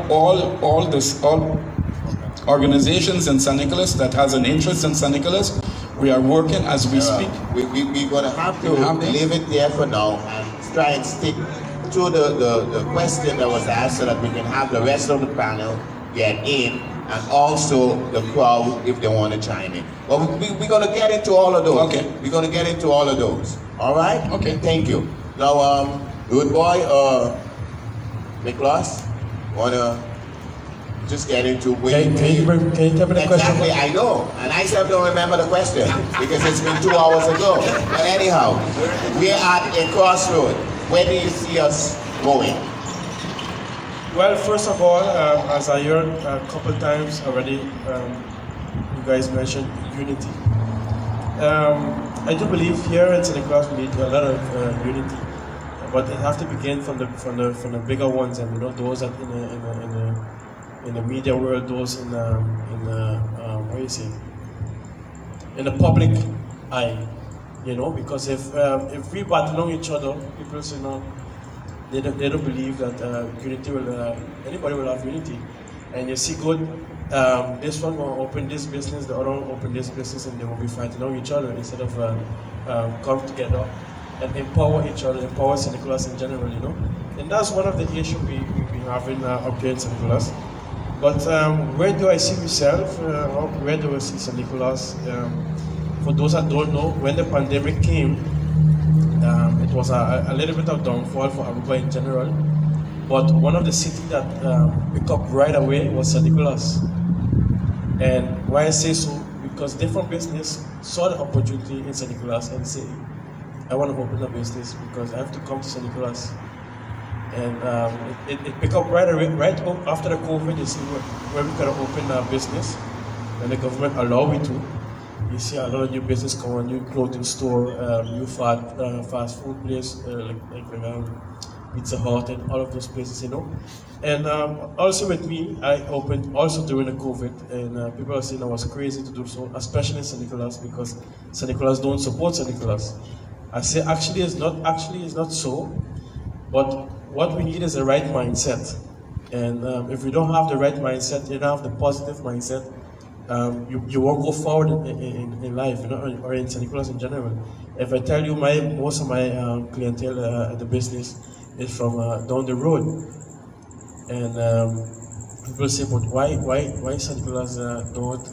organizations in San Nicolas that has an interest in San Nicolas. We are working as we speak. We're going to have to leave it there for now and try and stick to the question that was asked so that we can have the rest of the panel get in, and also the crowd if they want to chime in. But we're going to get into all of those. Okay. We're going to get into all of those. All right? Okay. Thank you. Now, good boy, Miklos, want to just get into Can you tell me the question? Exactly, I know. And I still don't remember the question because it's been 2 hours ago. But anyhow, we're at a crossroad. Where do you see us going? Well, first of all, as I heard a couple times already, you guys mentioned unity. I do believe here in San Nicolas we need a lot of unity, but it has to begin from the bigger ones, and you know, those that in the media world, those in what do you say, in the public eye, you know, because if we battle on each other, people say no. They don't believe that unity will, anybody will have unity. And you see good, this one will open this business, the other one will open this business, and they will be fighting on each other instead of come together and empower each other, empower San Nicolas in general, you know. And that's one of the issues we having up here in San Nicolas. But where do I see myself? Where do I see San Nicolas? For those that don't know, when the pandemic came, it was a little bit of downfall for Aruba in general, but one of the cities that picked up right away was San Nicolas. And why I say so, because different business saw the opportunity in San Nicolas and say, I want to open a business because I have to come to San Nicolas. And it picked up right away, right after the COVID. You see where we could open a business, and the government allowed me to. You see a lot of new business come on, new clothing store, new fast food place like Pizza Hut and all of those places, you know. And also with me, I opened also during the COVID, and people are saying I was crazy to do so, especially in San Nicolas, because San Nicolas don't support San Nicolas. I say actually it's not so, but what we need is the right mindset. And if we don't have the right mindset, you don't have the positive mindset, you won't go forward in life, you know, or in San Nicolas in general. If I tell you most of my clientele at the business is from down the road, and people say, but why San Nicolas don't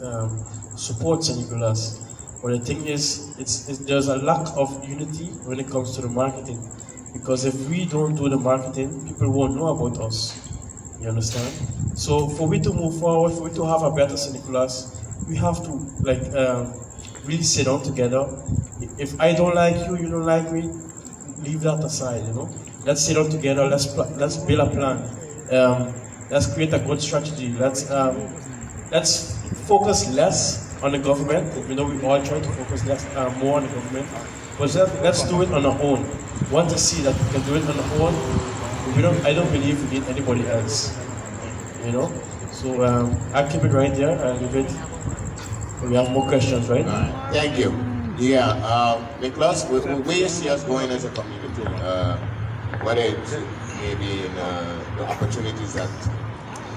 support San Nicolas? Well, the thing is, there's a lack of unity when it comes to the marketing, because if we don't do the marketing, people won't know about us. You understand? So for we to move forward, for we to have a better San Nicolas, we have to really sit down together. If I don't like you, you don't like me, leave that aside. You know, let's sit down together. Let's build a plan. Let's create a good strategy. Let's focus less on the government. You know, we all try to focus more on the government, but let's do it on our own. Want to see that we can do it on our own. I don't believe we need anybody else, you know. So I'll keep it right there and leave it. We have more questions, right? Thank you. Yeah, Miklos, where you see us going as a community? What is maybe in the opportunities that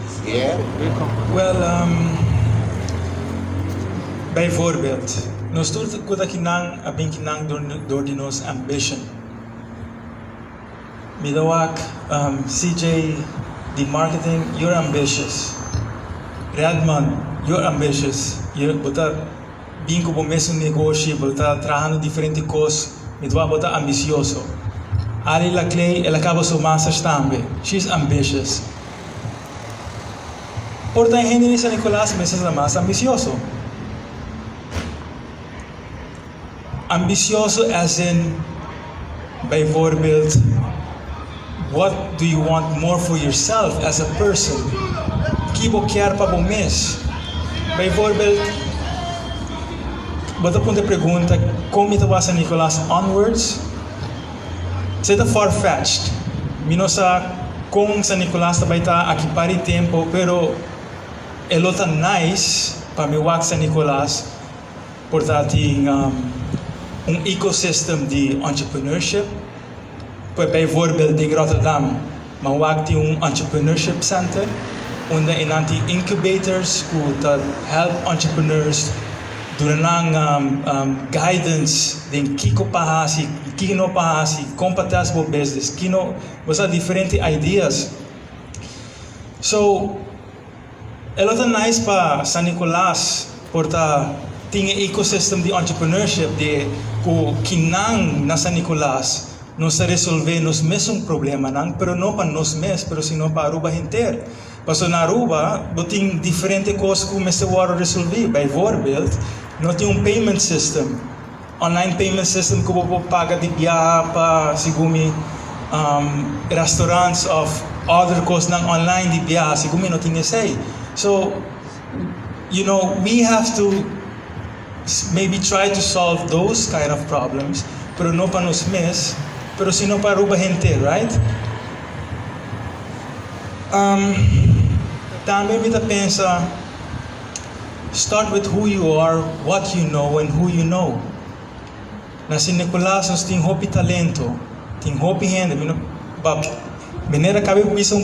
is here? Well, bijvoorbeeld, nos stoort kuda kinang abing kinang door di nos ambition. Midawak, CJ, the marketing, you're ambitious. Redmond, you're ambitious. You're bota bingo po mesmo negócio, bota trabajando diferente coisas, midwa bota ambicioso. Ali la Clay, ela acaba su masters também. She's ambitious. Porta gente San Nicolas meses la más ambicioso. Ambicioso as in, bijvoorbeeld, what do you want more for yourself as a person? Kibo quer para bom mês. Bijvoorbeeld, bota ponte pergunta, como está San Nicolas onwards? Seta far-fetched. Minosa kung San Nicolas também está aqui para tempo, pero elota nice para me wak San Nicolas, portanto ecosystem de entrepreneurship. Bijvoorbeeld in Rotterdam, maar wak die entrepreneurship center, onder in incubators, dat help entrepreneurs durang guidance, den kiko pahasi, compatible business, kino, basta diferente ideas. So, a lot of nice pa San Nicolas, porta tinha ecosystem de entrepreneurship de ku kinang na San Nicolas, nos resolver nos mesmos problema nang, pero não para nos mesmos, pero sino para Aruba inteiro. Paso na Aruba, boting diferente coisas que o mestre waro resolver. Bijvoorbeeld, não tem payment system, online payment system que você paga de biyaha pa sigumi restaurants of other coisas nang online de biyaha, sigumi não tinha sei. So, you know, we have to maybe try to solve those kind of problems, pero não para nos mesmos, pero sino para Aruba inteiro, right? Também me pensa, start with who you are, what you know, and who you know. Na San Nicolas, nós temos hopi talento, temos hopi renda. Mineira cabe com isso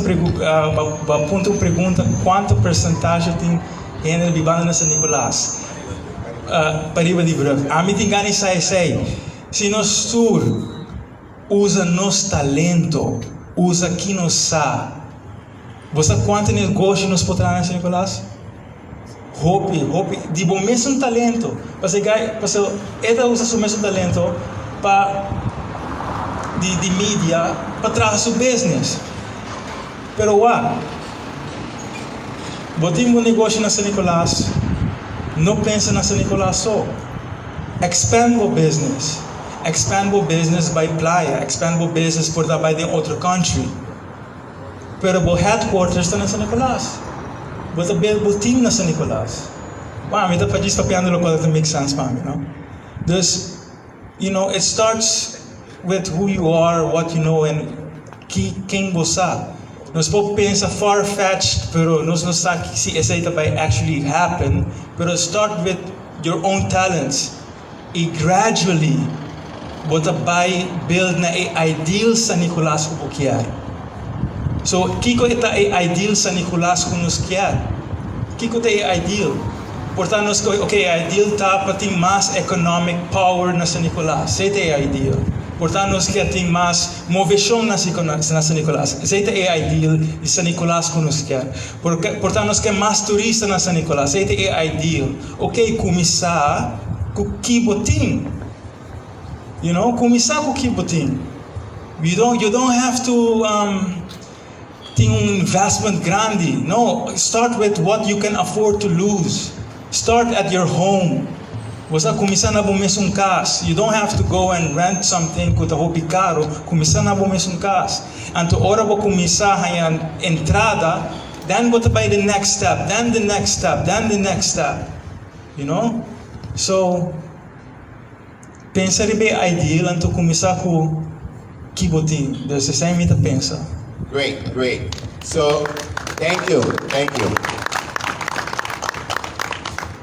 ponto pergunta, quanto percentagem tem renda de banda na San Nicolas? Pariba de breve. A mim tem gani sei. Se nós usa nos talento, usa que nos sa. Você quanto negócio nos pode na San Nicolas? Hopi, de bom mesmo talento. Porque ela usa seu mesmo talento para de mídia para trazer seu business. Pero botim um negócio na San Nicolas, não pensa na San Nicolas só. Expand o business. Expand o business by playa. Expand o business por dar by the other country. Pero o headquarters está na San Nicolas. But a build team na San Nicolas. Wow, me para disso papiando local that makes sense para mim, no? Thus, you know, it starts with who you are, what you know, and quem você. Nós podemos pensar far-fetched, pero nós não sabemos se essa vai actually happen. Pero start with your own talents, e gradually, você vai build na ideal San Nicolas como quer. So, kiko ita ideal San Nicolas kung nos quer? Kiko ita ideal? Portanto, nós ideal tá para ter mais economic power na San Nicolas. Ito ideal. Portanto, nós quer ter mais movição na San Nicolas. Ito ideal de San Nicolas kung nos quer. Portanto, nós quer mais turista na San Nicolas. Ito ideal. Começar com kibotin. You know, começar com kibotin. You don't have to tem investment grande. No, start with what you can afford to lose. Start at your home. Você começar na bom mesmo casa. You don't have to go and rent something que está hopi caro. Começar na bom mesmo casa. Anto ora vou começar a entrada, then what by the next step, then the next step, then the next step. You know? So, pensar bem ideal anto começar com kibotin. Desse sem me pensa. Great. So, thank you.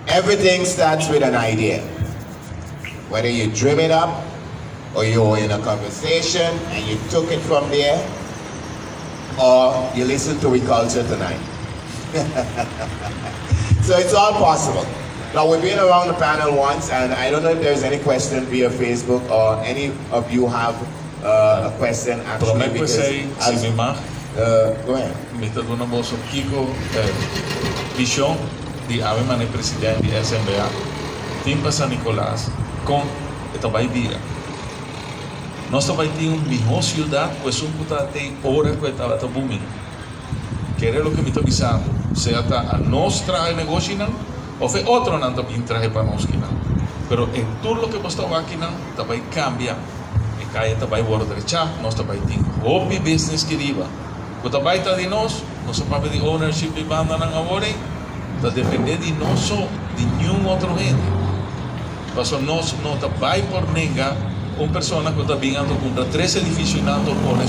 Everything starts with an idea. Whether you dream it up or you were in a conversation and you took it from there, or you listen to We Culture tonight. So it's all possible. Now we've been around the panel once, and I don't know if there's any question via Facebook or any of you have a question actually. Prometo que sei, se me mag, go ahead. Mr. Dona Bosso Kiko, Bishon, di Ave Mane Presidente di SNBA, Timpa San Nicolas, com Etabai Dia. Nós também temos uma cidade, pois puta tem hora que estava booming. Quero que me estou avisando, se a nós traz negócio não, ou foi outro não também traz para nós que não. Pero em tudo que nós estamos aqui não, também cambia. E cai também o derecha, nós também temos hobby business que riba. O também está de nós papel de ownership de banda não agora, está depender de nós só, de nenhum outro gente. Mas nós não também por negar uma pessoa que está vindo contra 3 edifícios e não põe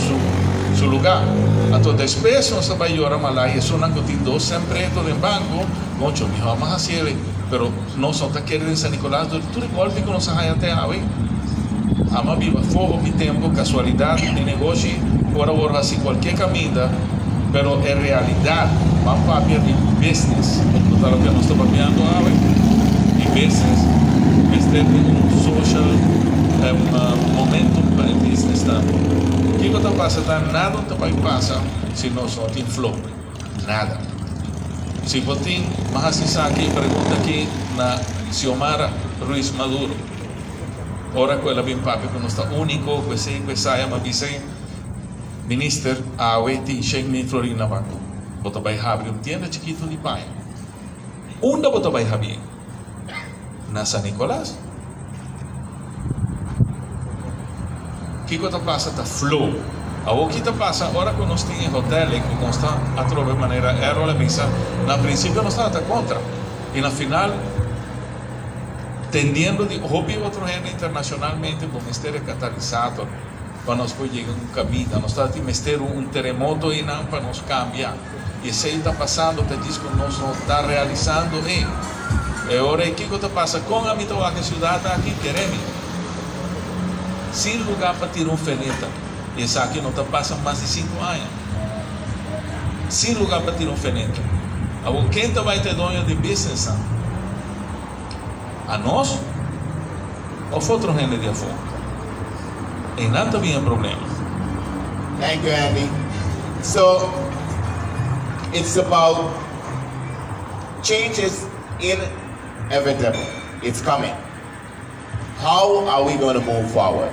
su lugar. Então, depois, nós também lloramos lá e isso não tem 2 empregos de banco, mucho, mi vamos a hacer, pero nós não queremos em San Nicolas, tudo igual que nós até agora. Ama viva fogo, mi tempo, casualidade, de negócio, por assim, qualquer caminho, pero é realidade, vamos para de business, não é o que nós estamos vendo agora, e business, este é social momento para o business também. O que está passando? Nada também passa se nós não temos flow. Nada. Se você tem, mas assim aqui, pergunta aqui na Xiomara Ruiz Maduro. Ora que ela vem papi que não está único, que saia, mas disse, minister, a tem 100 mil florins na banco. Você vai abrir uma tienda chiquito de pai. Onde você vai abrir? Na San Nicolas. O que está passando? Está flow. O que está passando, agora que nós temos hotel, que nós estamos a trocar de maneira, Errol de Freitas, na princípio nós estamos contra. E na final, tendendo de hobby outro gente internacionalmente, com mistério catalisador, para nós poder um caminho, nós estamos a mistério terremoto e não para nos cambiar. E isso aí está passando, te diz que nós não está realizando, e agora o que está passando com a minha cidade aqui, queremos. Sem lugar para tirar feneta. E isso aqui não está passando mais de 5 anos. Sem lugar para tirar feneta. Agora, quem vai ter dono de business? A nós? Ou outro gente de afora? E não também é problema. Thank you, Andy. So, it's about changes inevitable. It's coming. How are we going to move forward?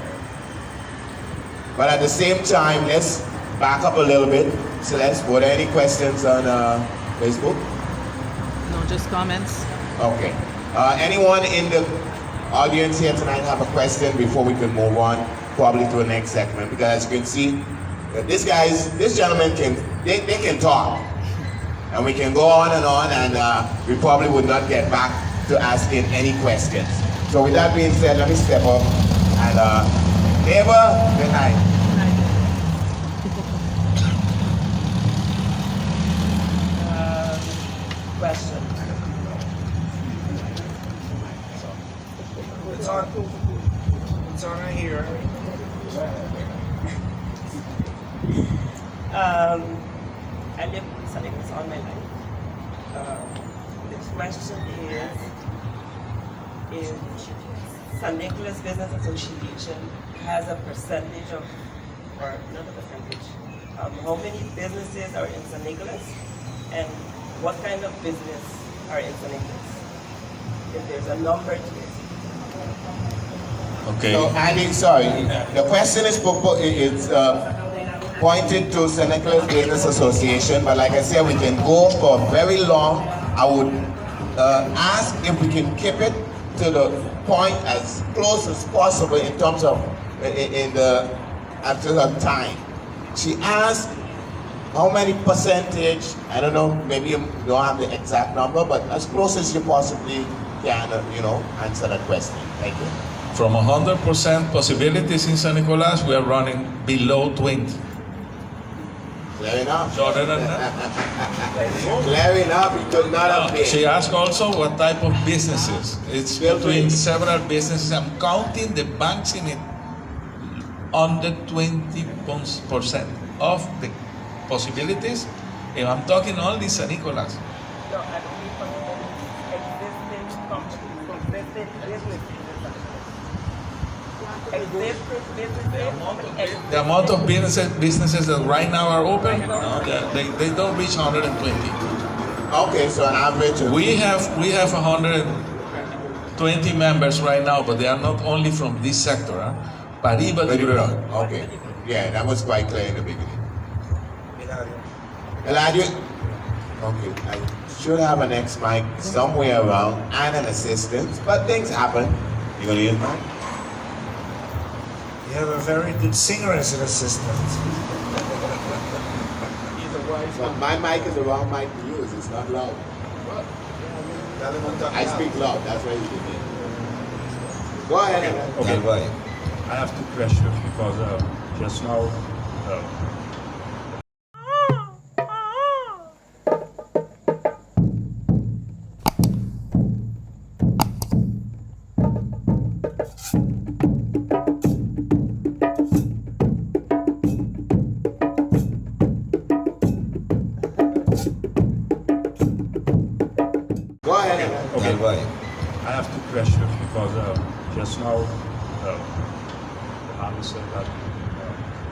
But at the same time, let's back up a little bit. Celeste, were there any questions on Facebook? No, just comments. Okay. Anyone in the audience here tonight have a question before we can move on, probably to the next segment? Because as you can see, this gentleman they can talk, and we can go on, and we probably would not get back to asking any questions. So with that being said, let me step up and neighbor, good night. Question. It's on right here. I live in San Nicolas all my life. The question is, if San Nicolas Business Association has a percentage of, or not a percentage, how many businesses are in San Nicolas, and what kind of business are in San Nicolas? If there's a number to it. Okay. So Andy, sorry, the question is pointed to San Nicolas Business Association, but like I said, we can go for very long. I would ask if we can keep it to the point as close as possible in terms of after the time. She asked how many percentage, I don't know, maybe you don't have the exact number, but as close as you possibly can, answer that question. Thank you. From 100% possibilities in San Nicolas, we are running below 20. Clear enough. So other than that, Clear enough. It could not have been. she asked also what type of businesses. It's Feel between free. several businesses. I'm counting the banks in it under 20% of the possibilities. If I'm talking only San Nicolas. No, I believe for existing companies, existing businesses. Existing businesses. The amount of businesses that right now are open, no, they don't reach 120. Okay, so an average of We have 120 members right now, but they are not only from this sector. Huh? Pariba de Bruno. Okay. Yeah, that was quite clear in the beginning. Hilario. Eladio? Okay, I should have an ex-mic somewhere around and an assistant, but things happen. You gonna use mine? You have a very good singer as an assistant. But my mic is the wrong mic to use. It's not loud. I speak loud. That's why you can hear. Go ahead. Okay. I have two questions because just now. Go ahead. Okay. I have two questions because just now Andres said that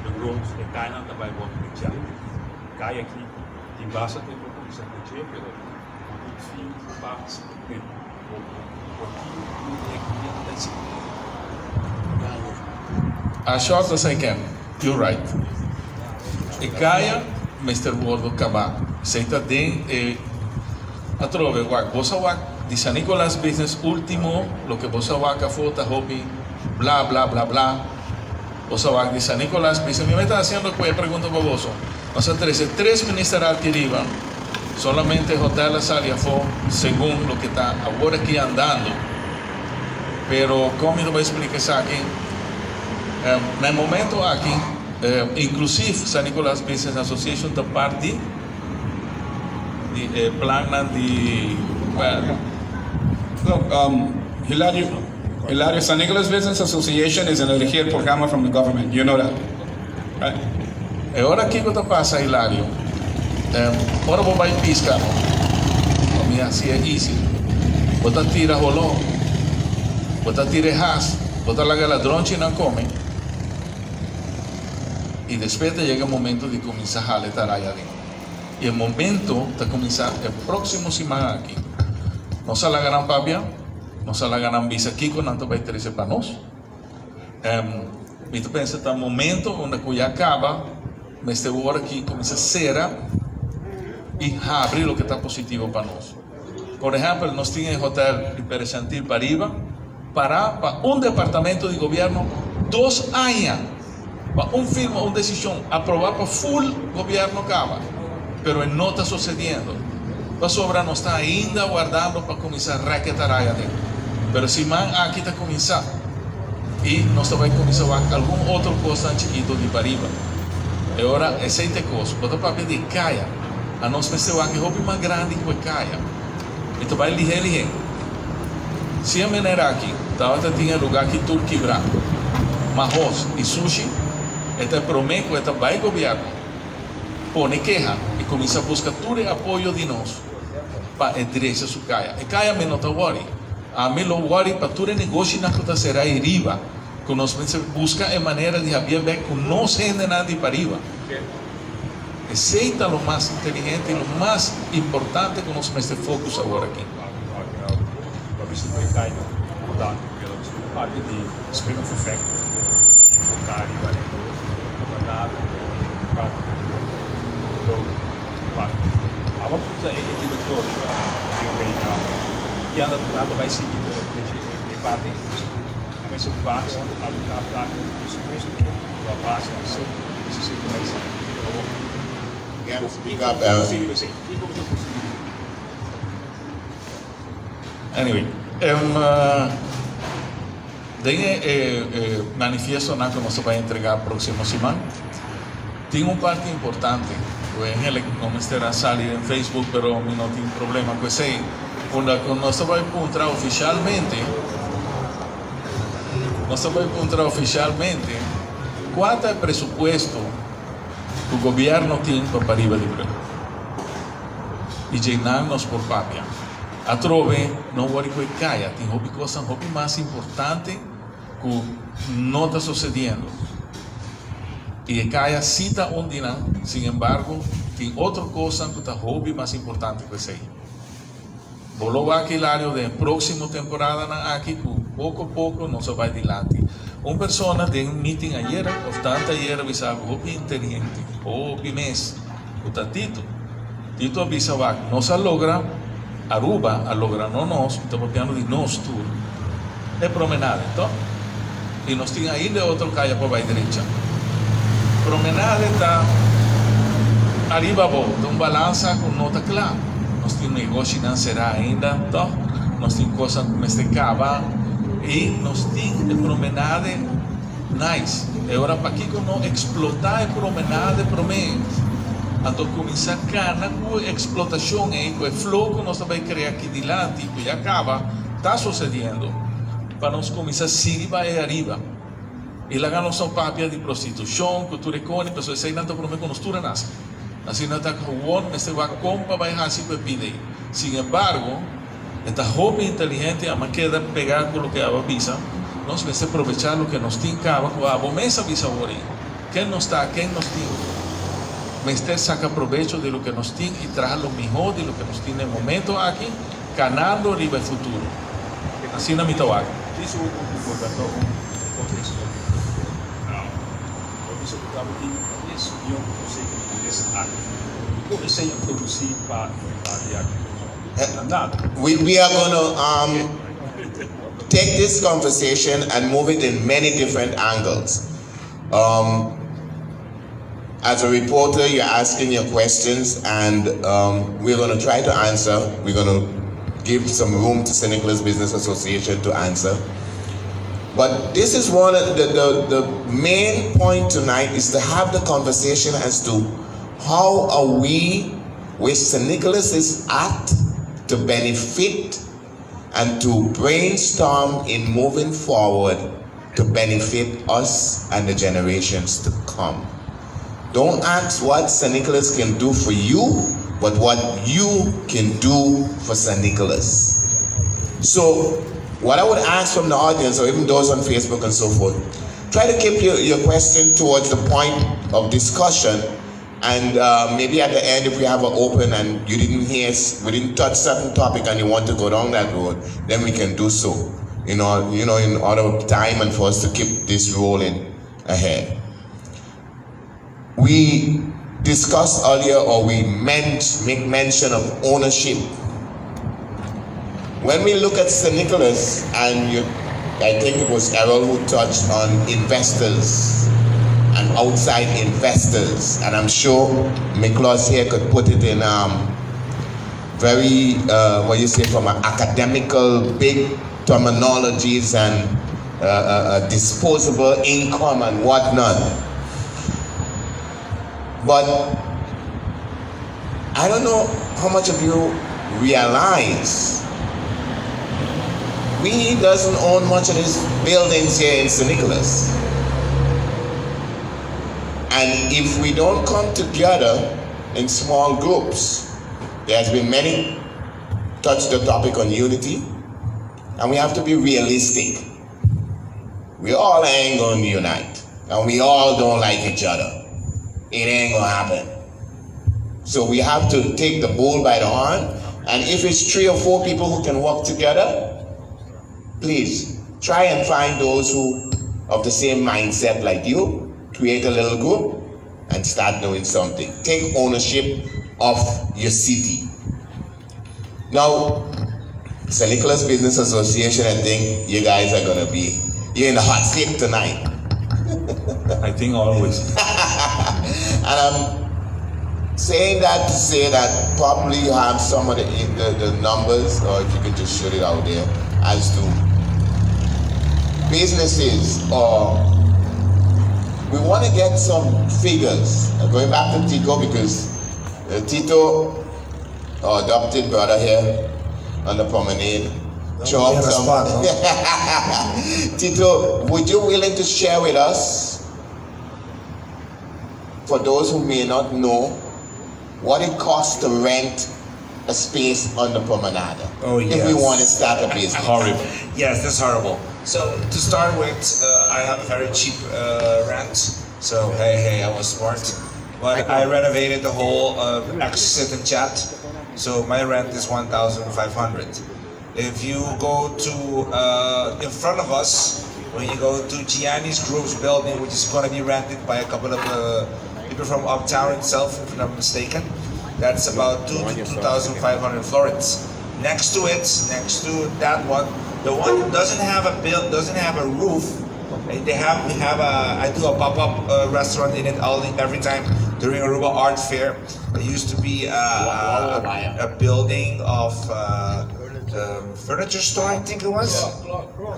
the growth in China também vai aumentar. Cai aqui embaixo tem pouco de certeza, pelo enfim, parte As short as I can. You're right. E caia, Mr. World Kaba. Seita den a trove wak. Bosa wak di San Nicolas business último, lo que bosa wak a foto hobby, bla bla bla bla. Bosa wak di San Nicolas business. Me está haciendo que pregunta para vos. O sea, tres ministerial que iban, solamente hotel a salia fue según lo que está ahora aquí andando. Pero como eu vou explicar isso aqui, no momento aqui, inclusive San Nicolas Business Association está parte de plano de Look, Hilario, San Nicolas Business Association is an elegir program from the government. You know that, right? é hora que eu passa, Hilário. Ora vou vai pisca, a minha assim é easy. Bota tira rolão, bota tira ras, bota lá ladrão que não come. E depois chega o momento de começar a letar aí dentro. E o momento de começar é próximo semana aqui. Nós lá ganhamos papia, nós lá ganhamos visa aqui quando não vai ter para nós. E tu pensa que o momento onde a coisa acaba, mas tem hora que começa a ser e abrir o que está positivo para nós. Por exemplo, nós tínhamos hotel interessantil Pariba para departamento de governo 2 anos. Para firma, uma decisão, aprovar para full governo acaba. Pero não está sucedendo. A sobra não está ainda guardando para começar a requetar aí dentro. Pero se aqui está começando, e nós também começamos algum outro coisa chiquito de Pariba. Agora, esse é coisa. Bota para pedir caia. A nós pensamos que roupa mais grande que caia. Então vai ligeiro. Se a maneira aqui, tinha lugar que tudo quebrar. Arroz e sushi, este prometo, este vai governo. Põe queixa e começa a buscar todo o apoio de nós para endereçar sua caia. E caia me não está worry. A mim não worry para todo o negócio na que será em riba. Que nós busca a maneira de haver bem com nós gente nada de pariba. Aceita o mais inteligente e o mais importante que nós temos foco agora aqui. Isso foi caído, mudado pela parte de spin of effect, focar e vai mandar para a uma coisa é que o doutor e anda do lado vai seguir de parte mas o passo a placa isso mesmo que o passo isso se começa Yeah, speak up, Anyway, manifiesto que nós vamos entregar próxima semana. Tem parte importante Pues ele começará a salir em Facebook, pero não tem problema com isso. Quando nós vamos encontrar oficialmente, quanto é o presupuesto que o governo tem para Paraíba Libre. E llenarnos por papia. A trove, não vou que caia, tem coisa mais importante que não está sucedendo. E caia cita onde não, sin embargo, tem outra coisa que está mais importante que isso aí. Vou aqui área da próxima temporada aqui, que pouco a pouco não se vai adiante. Uma pessoa tem meeting ayer, portanto ayer avisava, hobby inteligente, hobby mês, o Tito avisava, não se logra, Aruba, a logra não nós, estamos falando de nós tour. É promenada, então. E nós temos ainda outro caia para a direita. Promenada está arriba volta, balança com nota clara. Nós temos negócio financeiro ainda, então. Nós temos coisas como este cava e nós temos promenada nice. É hora para que não explotar a promenada para mim. Então começar a cana com a explotação e com o flow que nós vamos criar aqui de lá, tipo, e acaba, está sucedendo. Para nós começar a sirva e arriba. E lá não são papéis de prostituição, cultura econômica, pessoas aí não estão por mim com nostura nasce. Assim não está com o outro, mas vai comprar, vai assim para pedir. Sin embargo, esta hobby inteligente, a maqueda pegar com o que a avisa, nós vamos aproveitar o que nos tem cava, com a bomesa avisa agora. Quem não está, quem nos tem. Mas saca provecho de lo que nos tem e traz lo mejor de lo que nos tem no momento aqui, ganando arriba el futuro. Assim na mitad aqui. Isso é um contexto. Eu disse que estava aqui, isso e eu comecei desse aqui. Comecei a produzir para aqui. We are going to take this conversation and move it in many different angles. As a reporter, you're asking your questions, and we're going to try to answer. We're going to give some room to San Nicolas Business Association to answer. But this is one of the main point tonight is to have the conversation as to how are we, where San Nicolas is at, to benefit and to brainstorm in moving forward to benefit us and the generations to come. Don't ask what San Nicolas can do for you, but what you can do for San Nicolas. So, what I would ask from the audience, or even those on Facebook and so forth, try to keep your question towards the point of discussion, and maybe at the end, if we have an open and you didn't hear, we didn't touch certain topic and you want to go down that road, then we can do so. In order of time and for us to keep this rolling ahead. We discussed earlier, or we make mention of ownership. When we look at San Nicolas, and I think it was Errol who touched on investors and outside investors, and I'm sure Miklos here could put it in very, from an academical, big terminologies and disposable income and whatnot. But I don't know how much of you realize we doesn't own much of these buildings here in San Nicolas. And if we don't come together in small groups, there's been many touch the topic on unity, and we have to be realistic. We all ain't going to unite, and we all don't like each other. It ain't gonna happen. So we have to take the bull by the horn, and if it's 3 or 4 people who can work together, please try and find those who of the same mindset like you, create a little group and start doing something. Take ownership of your city. Now, San Nicolas Business Association, I think you guys are gonna be, you're in the hot seat tonight. I think always. And I'm saying that to say that probably you have some of the numbers, or if you could just shoot it out there, as to businesses, or we want to get some figures. Going back to Tico, because Tito, our adopted brother here on the promenade. Chop some. Tito, would you willing to share with us, for those who may not know, what it costs to rent a space on the promenade? Oh, yes. If we want to start a business. Horrible. Yes, that's horrible. So to start with, I have a very cheap rent. So hey, I was smart. But I renovated the whole exit and chat. So my rent is 1,500. If you go to in front of us, when you go to Gianni's Group's building, which is going to be rented by a couple of people from uptown itself, if I'm not mistaken, that's about 2,000 to 2,500 florins. Next to it, next to that one, the one that doesn't have a roof. We have I do a pop-up restaurant in it every time during Aruba Art Fair. There used to be a building of furniture store, I think it was,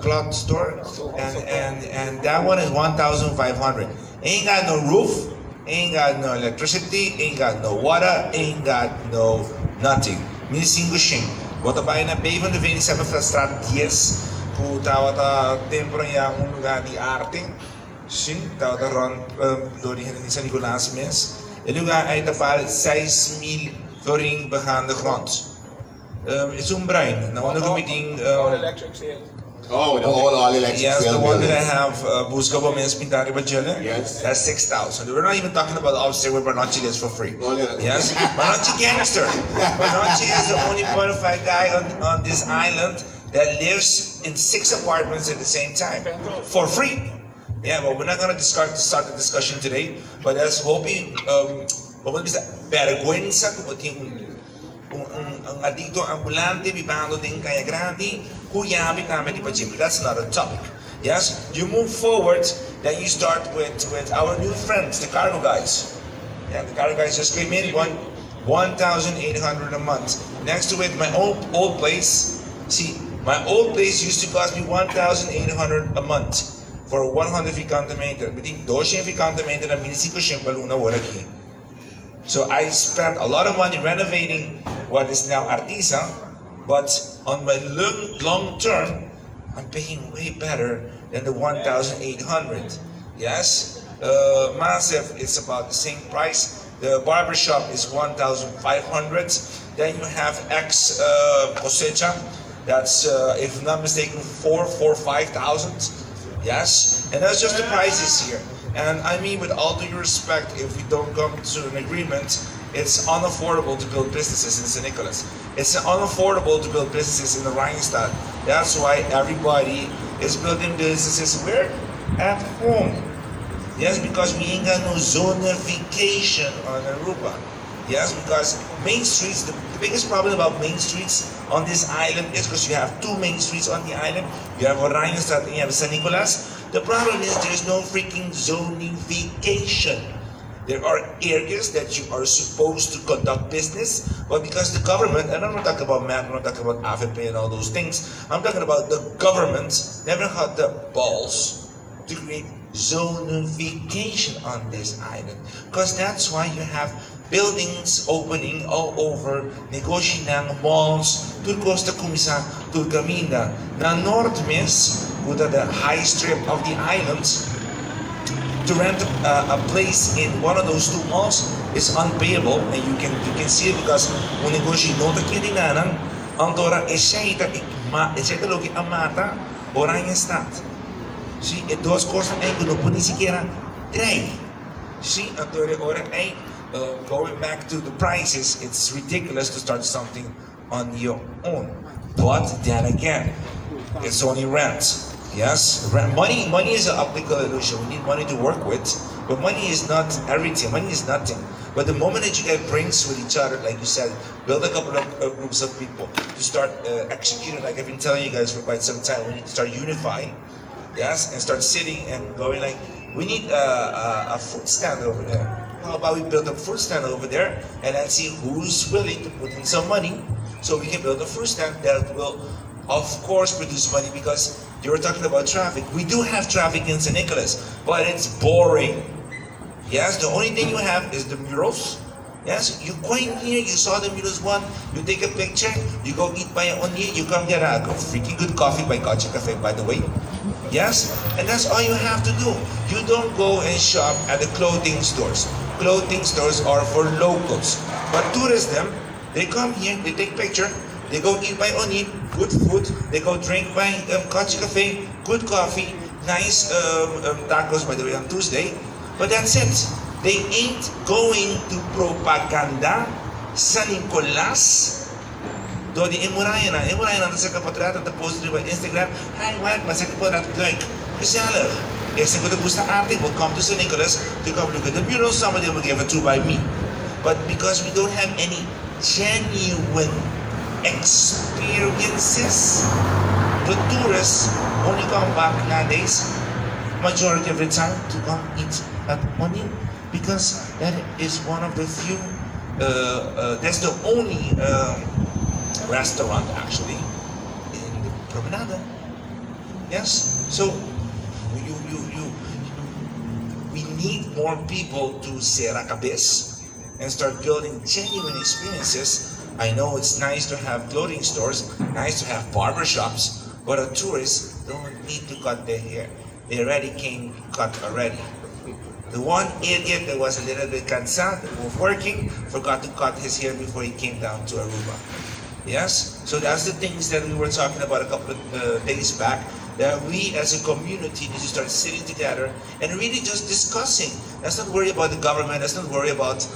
cloth store, and that one is 1,500. Ain't got no roof, ain't got no electricity, ain't got no water, ain't got no nothing. Missing gushing. Wat erbij naar B van de 27 straat 10, ku tawat templo yang un lugar di Arting, sim tawat ron door die San Nicolas mes. Het lugar ay tapal 6,000 floring begaande grond. It's un bruin. Nou een meeting. Oh, the whole all electric. Yes, the one that I have, Buscabo Men's Pintari Bajele. Yes. That's 6,000. We're not even talking about the upstairs where Bernacci lives for free. Oh, yeah. Yes? Bernacci gangster. Bernacci is the only bona fide guy on this island that lives in 6 apartments at the same time for free. Yeah, well, we're not going to start the discussion today, but that's hoping, vergüenza como tiene ang adicto ambulante, vivando din kaya grande, kuyabit namin di pajim. That's not a topic. Yes, you move forward, then you start with our new friends, the cargo guys. Yeah, the cargo guys just came in, 1,800 a month. Next to it, my old place. See, my old place used to cost me 1,800 a month for 100 vacante meter. Beting 200 vacante meter na minisipo siyang baluna wala ki. So I spent a lot of money renovating what is now Artisa, but on my long term, I'm paying way better than the 1,800. Yes, massive. It's about the same price. The barbershop is 1,500. Then you have ex cosecha. That's if not mistaken 5,000. Yes, and that's just the prices here. And I mean, with all due respect, if we don't come to an agreement, it's unaffordable to build businesses in San Nicolas. It's unaffordable to build businesses in the Rhinestad. That's why everybody is building businesses where? At home. Yes, because we ain't got no zonification on Aruba. Yes, because main streets, the biggest problem about main streets on this island is because you have 2 main streets on the island. You have Rhinestad and you have San Nicolas. The problem is there's no freaking zonification. There are areas that you are supposed to conduct business, but because the government, and I'm not talking about MAP, I'm not talking about AFP and all those things, I'm talking about the government never had the balls to create zonification on this island. Because that's why you have buildings opening all over, negosyo ng malls, Turcosta Kumisa, Turcaminda, na North Miss, the high strip of the islands, to rent a place in one of those 2 malls is unpayable, and you can see it because kung negosyo nota kininanan, ang tora esyaita logi amata orangya stat. See, it does cost ay kuno po ni siquiera try. See, ang tora ora ay going back to the prices, it's ridiculous to start something on your own. But then again, it's only rent. Yes, money is an optical illusion. We need money to work with, but money is not everything. Money is nothing. But the moment that you get brains with each other, like you said, build a couple of groups of people to start executing. Like I've been telling you guys for quite some time, we need to start unifying. Yes, and start sitting and going like, we need a food stand over there. How about we build a food stand over there and then see who's willing to put in some money so we can build a food stand that will, of course, produce money, because you were talking about traffic. We do have traffic in San Nicolas, but it's boring. Yes, the only thing you have is the murals, Yes, you go in here, you saw the Miklos one, you take a picture, you go eat by O'Neill, you come get a freaking good coffee by Kochi Cafe, by the way. Yes, and that's all you have to do. You don't go and shop at the clothing stores. Clothing stores are for locals. But tourists, they come here, they take picture, they go eat by O'Neill, good food, they go drink by Kochi Cafe, good coffee, nice tacos, by the way, on Tuesday. But that's it. They ain't going to propaganda San Nicolas. Do die Emurayan na sa kapatrat at post rin by Instagram. Hi, what? Masakit po natin like. Gezellig. Yes, I'm going to boost the arte. We'll come to San Nicolas to come look at the mural. Somebody will give it to by me. But because we don't have any genuine experiences, the tourists only come back nowadays, majority of the time, to come eat at O'Neill. Because that is one of the few, that's the only restaurant actually in the Promenade. Yes, so we need more people to Seracabes and start building genuine experiences. I know it's nice to have clothing stores, nice to have barber shops, but a tourist don't need to cut their hair. They already came cut already. The one idiot that was a little bit cansado, was working, forgot to cut his hair before he came down to Aruba. Yes? So that's the things that we were talking about a couple of days back, that we as a community need to start sitting together and really just discussing. Let's not worry about the government, let's not worry about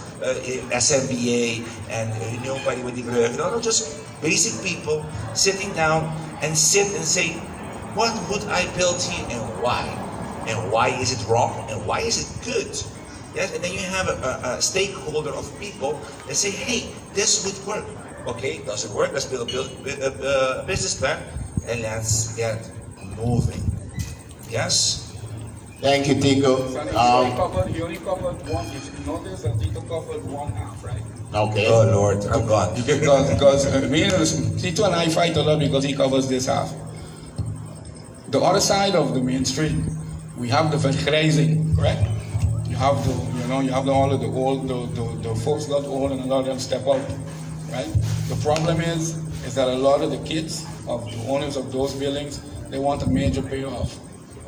SNBA and nobody with the no, just basic people sitting down and sit and say, what would I build here and why? And why is it wrong? And why is it good? Yes, and then you have a stakeholder of people that say, hey, this would work. Okay, does it work? Let's build a business plan and let's get moving. Yes? Thank you, Tito. He only covered one. You should notice that Tito covered one half, right? Okay. Oh, Lord, I'm gone. Because Tito and I fight a lot because he covers this half. The other side of the main street, we have the vergrijzing, correct? You have all of the old, the folks got old and a lot of them step out, right? The problem is that a lot of the kids of the owners of those buildings, they want a major payoff.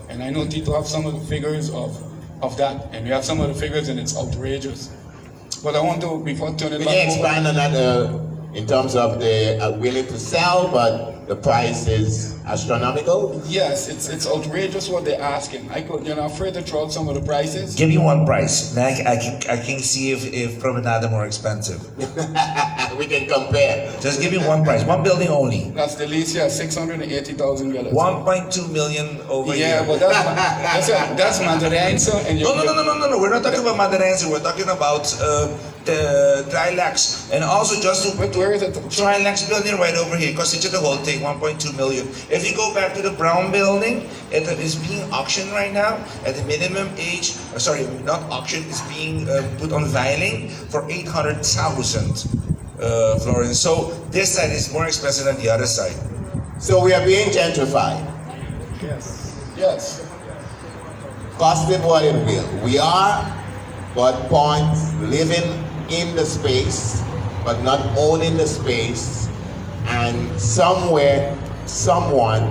And I know Tito have some of the figures of that, and we have some of the figures and it's outrageous. But I want to, before turning it back over. Can you expand on that in terms of they are willing to sell, but the price is astronomical? Yes, it's outrageous what they're asking. I'm afraid to throw out some of the prices. Give me one price. I can see if Promenade more expensive. We can compare. Just give me one price. One building only. That's the lease, yeah, $680,000. 1.2 million over here. Yeah, but that's Mandarense. And No. We're not talking about Mandarense. We're talking about the Trilex. And also just to... Where is it? Trilex building right over here. Cost the whole thing, 1.2 million. If you go back to the brown building, it is being auctioned right now at the minimum age, not auctioned, it's being put on veiling for 800,000 florins. So this side is more expensive than the other side. So we are being gentrified. Yes. Cost it what it will. We are, but points, living in the space, but not owning the space, and somewhere, someone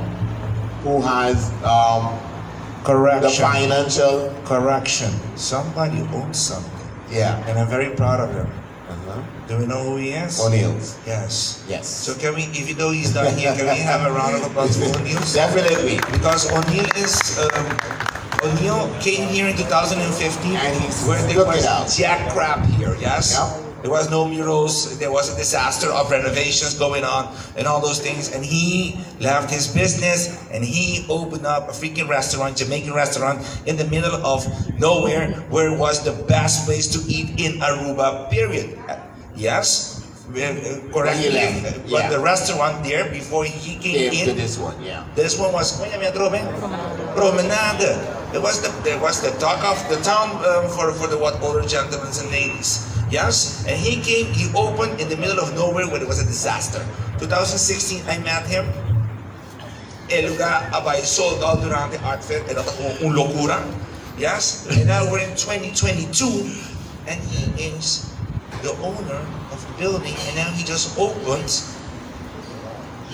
who has the financial correction. Somebody owns something. Yeah. And I'm very proud of him. Do we know who he is? O'Neill's. Yes. Yes. So can we, even though he's not here, can we have a round of applause for O'Neill's? Definitely. Because O'Neill is, O'Neill came here in 2015 and he's where there was jack crap here, yes? Yep. There was no murals, there was a disaster of renovations going on and all those things, and he left his business and he opened up a freaking restaurant, Jamaican restaurant in the middle of nowhere, where it was the best place to eat in Aruba, period. Yes? Correctly, but the restaurant there before he came in to this one, yeah. This one was Promenade. There was the talk of the town for the older gentlemen and ladies. Yes, and he opened in the middle of nowhere where it was a disaster. 2016, I met him. El lugar abay sold out durante Art Fair. Era un locura. Yes, and now we're in 2022, and he is the owner of the building, and now he just opened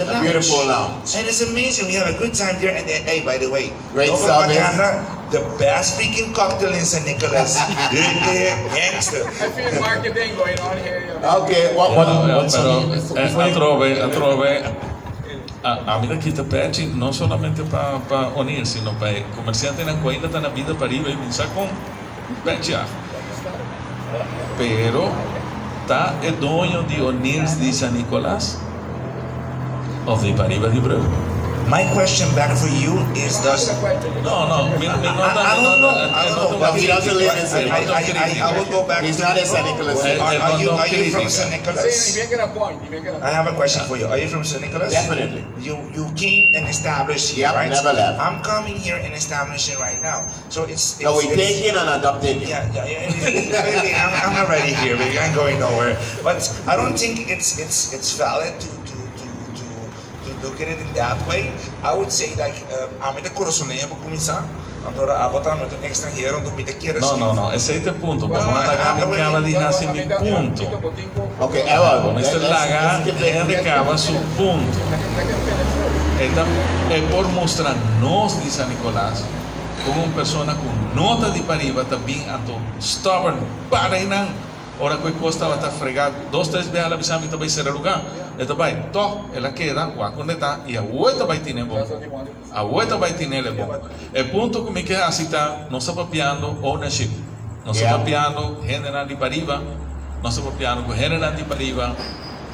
the A lounge. beautiful lounge. And it's amazing. We have a good time there. And then, hey, by the way, Great Nova service. Bacana, the best freaking cocktail in San Nicolas. Gangster. I feel marketing going on here. Okay, what pero altrove, a mí aquí te pede no solamente para unir, sino para comerciantes na coisa tá na vida para ir e pensar com pede. Pero tá é dono de unir de San Nicolas of the Pariba de Breu. My question back for you is, does... No, I don't know. But he doesn't live in San Nicolas. I will go back. He's not in San Nicolas. Are you from San Nicolas? You make a point. I have a question for you. Are you from San Nicolas? Definitely. You came and established here, Yep, right? never left. I'm coming here and establishing right now. So it's So we take in and adopt in. yeah. Baby, I'm already here, baby. I'm going nowhere. But I don't think it's valid to look at it in that way. I would say like amete corazoneia para começar. Agora a botar no extranjero não me quer assim. No, ese es el punto. Pero no acaba de hacer mi punto. Okay, Errol. Con este laga, ele acaba su punto. É por mostrar nós de San Nicolás como uma pessoa com nota de pariba também ando stubborn para ir não. Ora que costa vai estar fregado 2-3 vezes a visão também será lugar. Então vai, ela queda, o aconde tá e a outra vai ter bom. A outra vai ter bom. É ponto que me quer citar, não está papiando ownership, não está papiando general de pariba, não está papiando com general de pariba,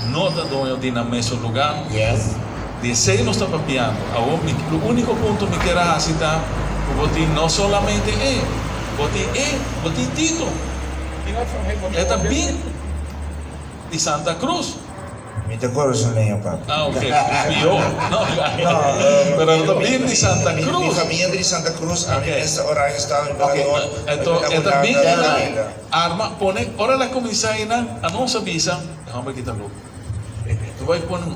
nota dono de na mesmo lugar. Yes. De sei não está papiando. O único ponto que me quer citar, o botin não solamente botin Tito. É também de Santa Cruz. Me te corazoneia, papi. Ah, ok. Pior. No, pero también de Santa Mi Cruz. familia de Santa Cruz, a mí esta hora he estado en Parador. Entonces, también arma, pone, ahora la comisaria a nossa visa, déjame quitarlo. Tú vas a poner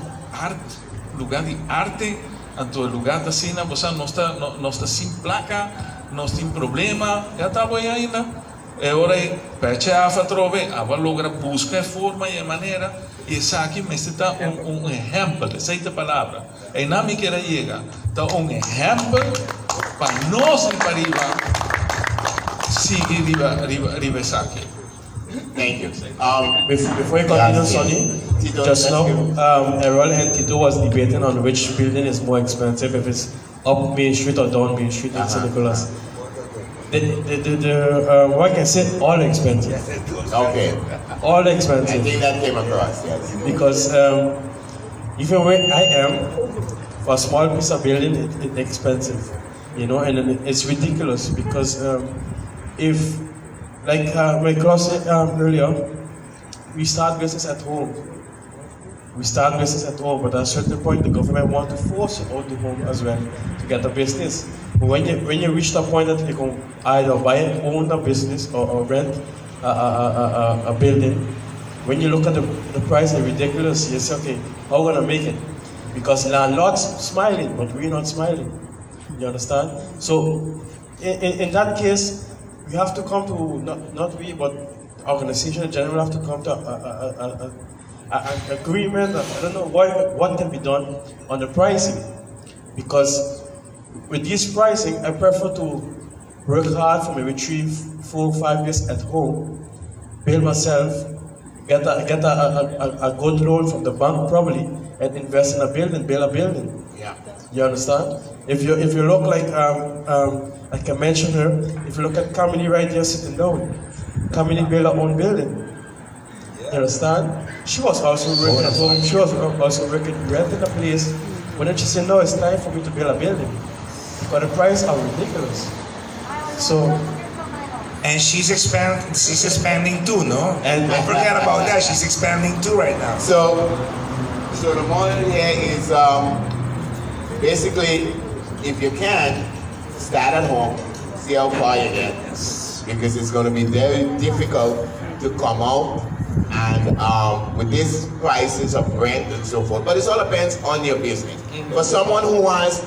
lugar de arte, en tu lugar de cine, o sea, no está sin placa, no sin problema, ya está voy ahí, ¿no? Agora, peche a fatrove, agora logra busca forma e maneira, e essa aqui me está exemplo, essa é a palavra. E na me quer chegar, está exemplo para nós em Pariba, seguir riba aqui. Thank you. Before you continue, Sonny, just now, Errol and Tito was debating on which building is more expensive, if it's up Main Street or down Main Street in San Nicolas. What I can say, all expensive. Okay. All I expensive. think that came across, yes. Because even where I am, for a small piece of building, it's expensive, you know, and it's ridiculous because if, like my class said earlier, we start business at home. We start business at home, but at a certain point, the government want to force you out the home as well to get a business. But when you reach the point that you can either buy, own a business or rent a building, when you look at the price, it's ridiculous. You say, okay, how are we gonna make it? Because landlords smiling, but we're not smiling. You understand? So in that case, we have to come to not we, but organization in general have to come to an agreement. I don't know what can be done on the pricing, because with this pricing, I prefer to work hard for maybe 3, 4, 5 years at home, build myself, get a good loan from the bank probably, and invest in a building, build a building. Yeah. You understand? If you look like I mentioned her, if you look at Kamini right there sitting down, Kamini built her own building. You understand? She was also working at home. She was also renting a place. But then she said, no, it's time for me to build a building. But the prices are ridiculous. So, and she's expanding too, no? And don't forget about that. She's expanding too right now. So the model here is basically, if you can, start at home, see how far you get, because it's going to be very difficult to come out and with these prices of rent and so forth. But it all depends on your business. For someone who has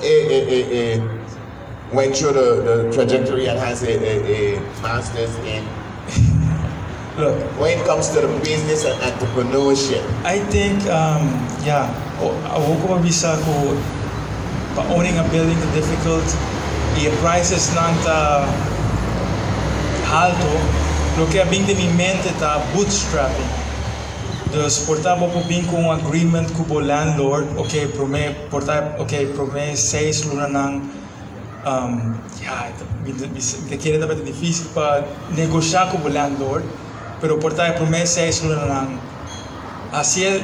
went through the trajectory and has a master's in Look, when it comes to the business and entrepreneurship? I think, ako ko mabisa ko owning a building is difficult. The price is not alto. Lo que abing de mi mente ta bootstrapping. Dus portabo po bing kung agreement ko po landlord, okay, prome 6 luna ng kaya dapat difícil pa negosya ko po landlord, pero porta prome 6 luna ng así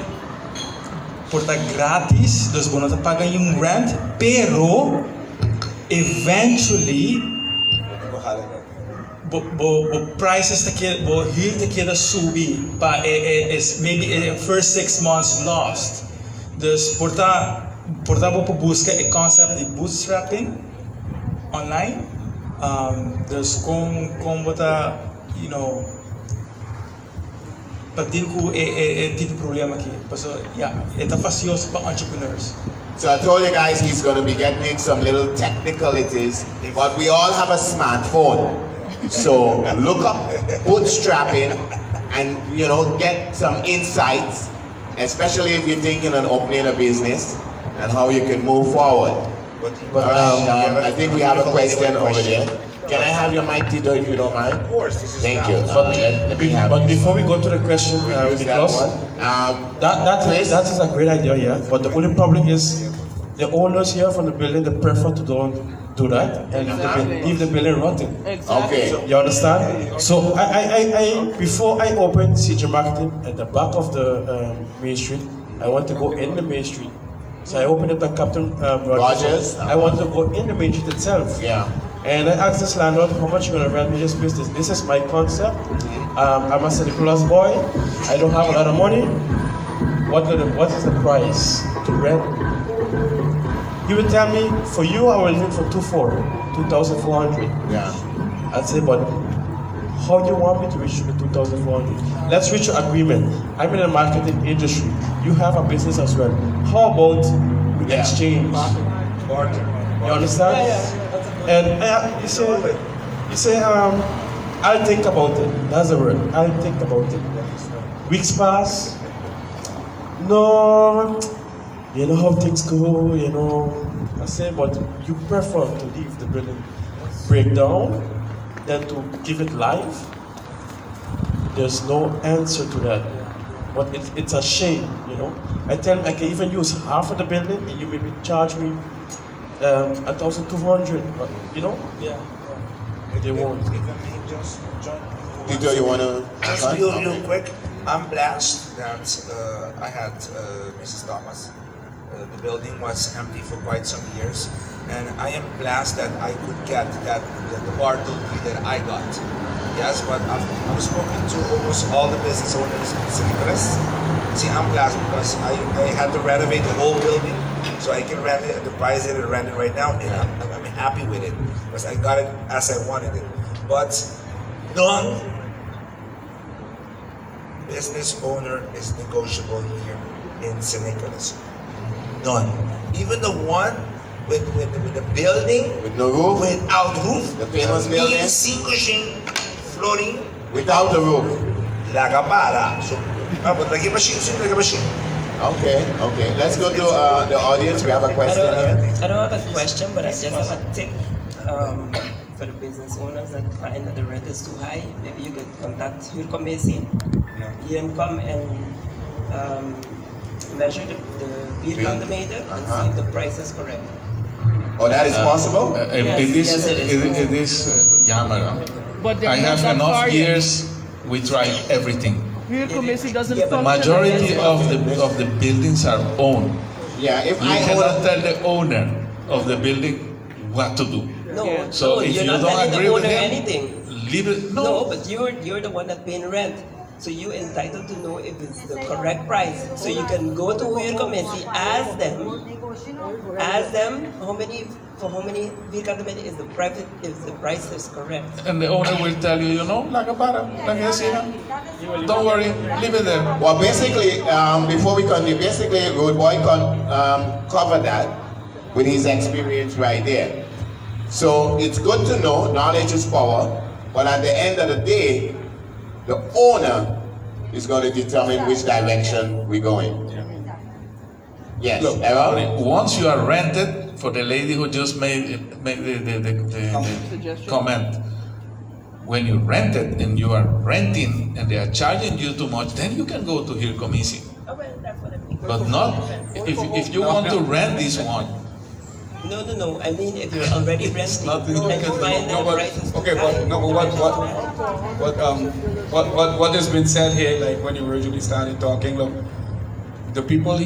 porta gratis, dus bono ta pagan yung rent, pero eventually prices here te queda subi pa is maybe first 6 months lost. Dus porta po busca a concept de bootstrapping online. Dus kung bota, you know, pagdil ko tipo problema aqui. So yeah, ita facioso pa entrepreneurs. So I told you guys he's going to be getting some little technicalities, but we all have a smartphone. So look up bootstrapping and, you know, get some insights, especially if you're thinking of opening a business and how you can move forward. But I think we have a question over there. Can I have your mic, Tito, if you don't mind? Of course. Thank you. But before we go to the question, Miklos, that is a great idea, yeah. But the only problem is the owners here from the building, they prefer to don't do that and leave the building rotten. Okay. So, you understand? So I before I opened CJ Marketing at the back of the Main Street, I want to go in the Main Street. So I opened it at Captain Rogers. I want to go in the Main Street itself. Yeah. And I asked this landlord, how much you gonna rent me this business? This is my concept. I'm a San Nicolas boy. I don't have a lot of money. What is the price to rent? He would tell me, for you, I will rent for 2,400. Yeah. I'd say, but how do you want me to reach the 2,400? Let's reach an agreement. I'm in the marketing industry. You have a business as well. How about we exchange? Barter. You understand? And you say, I'll think about it. That's the word. I'll think about it. Weeks pass. No, you know how things go, you know. I say, but you prefer to leave the building break down than to give it life. There's no answer to that. But it's a shame, you know. I tell them I can even use half of the building and you maybe charge me 1,200, you know? Yeah. They won't. Tito, you want to? Just real quick. I'm blessed that I had Mrs. Thomas. The building was empty for quite some years, and I am blessed that I could get the bar that I got. Yes, but I've spoken to almost all the business owners in San Nicolas. See, I'm blessed because I had to renovate the whole building, so I can rent it at the price that I rent it right now, and I'm happy with it because I got it as I wanted it. But none business owner is negotiable here in San Nicolas. None. Even the one with the building with no roof, without roof, the famous building, flooring, without the roof. Lagapara. So, but lagi machine. Okay. Let's go to the audience. We have a question here. I don't have a question, but I just have a tip for the business owners that find that the rent is too high. Maybe you could contact Huurkommissie. You can come and measure the vierkante and see if the price is correct. Oh, that is possible? It is jammer. But I have enough years. We try everything. The majority of the buildings are owned. Yeah, if you cannot tell the owner of the building what to do. No, so if you're you not don't telling agree the with owner him, anything. Leave it. No, but you're the one that's paying rent. So you're entitled to know if it's the correct price. So you can go to Huurkommissie, ask them how many vierkante meter is the price is correct. And the owner will tell you, don't worry, leave it there. Well, basically, before we continue, Road Boy covered that with his experience right there. So it's good to know, knowledge is power, but at the end of the day, The owner is going to determine which direction we're going. Yes, Look, Errol? once you are rented, for the lady who just made the comment, when you rent it and you are renting and they are charging you too much, then you can go to Here Comisi. Oh, well, that's what I mean. But not if you want to rent this one. No. I mean, if you're already renting nothing you and can you find do. that the price is Okay, high, what has been said here, like when you originally started talking, look, the people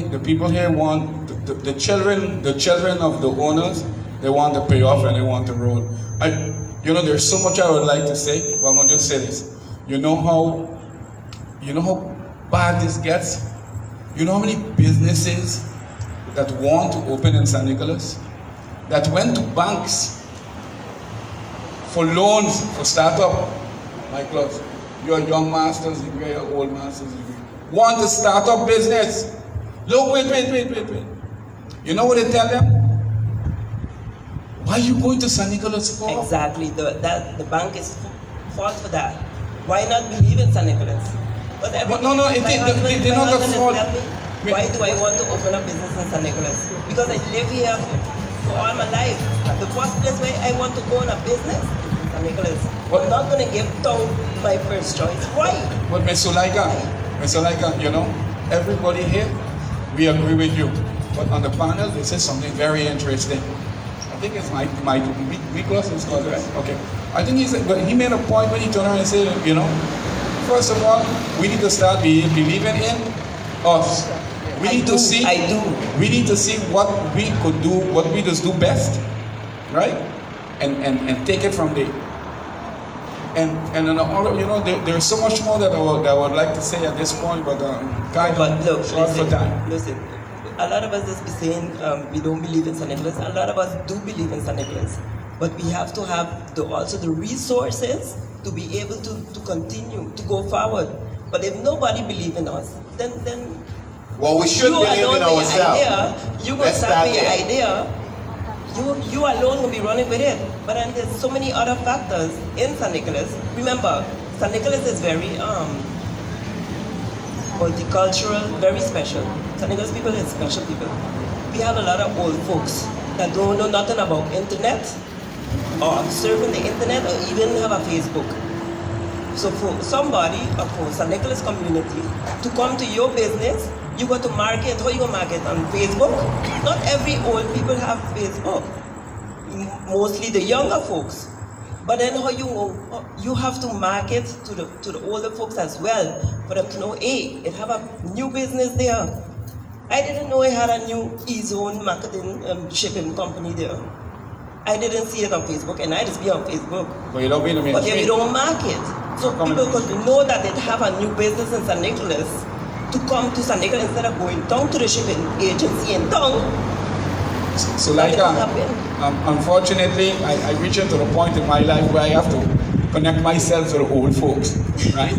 here want the children of the owners, they want the payoff and they want the road. There's so much I would like to say, but I'm gonna just say this. You know how bad this gets? You know how many businesses that want to open in San Nicolas, that went to banks for loans for startup? Miklos, you're a young master's degree, you're old master's degree. Want to start up business? Look, wait. You know what they tell them? Why are you going to San Nicolas for? Exactly. The bank is fault for that. Why not believe in San Nicolas? But they're not the fault. Why do I want to open a business in San Nicolas? Because I live here for all my life. The first place where I want to go on a business is San Nicolas. I'm not going to give town my first choice. Why? But Mr. Laika, everybody here, we agree with you. But on the panel, they said something very interesting. I think it's Miklos is called, right? Okay. I think he made a point when he turned around and said, first of all, we need to start believing in us. We need to see what we could do, what we just do best, right? And take it from there. There's so much more that I would like to say at this point, but look, short for time. Listen, a lot of us just be saying we don't believe in San Nicolas. A lot of us do believe in San Nicolas, but we have to have also the resources to be able to continue to go forward. But if nobody believes in us, then well, we should believe in ourselves. You will start with your idea. You alone will be running with it. But then there's so many other factors in San Nicolas. Remember, San Nicolas is very multicultural, very special. San Nicolas people are special people. We have a lot of old folks that don't know nothing about internet or surfing the internet or even have a Facebook. So for somebody or for San Nicolas community to come to your business, you got to market. How you going to market? On Facebook? Not every old people have Facebook. Mostly the younger folks. But then how you have to market to the older folks as well for them to know, hey, it have a new business there. I didn't know it had a new e-zone marketing shipping company there. I didn't see it on Facebook, and I just be on Facebook. But you don't be in the mainstream. But if you don't market, so people could know that they have a new business in San Nicolas to come to San Nicolas instead of going down to the shipping agency in town. So unfortunately, I reach into the point in my life where I have to connect myself to the old folks, right?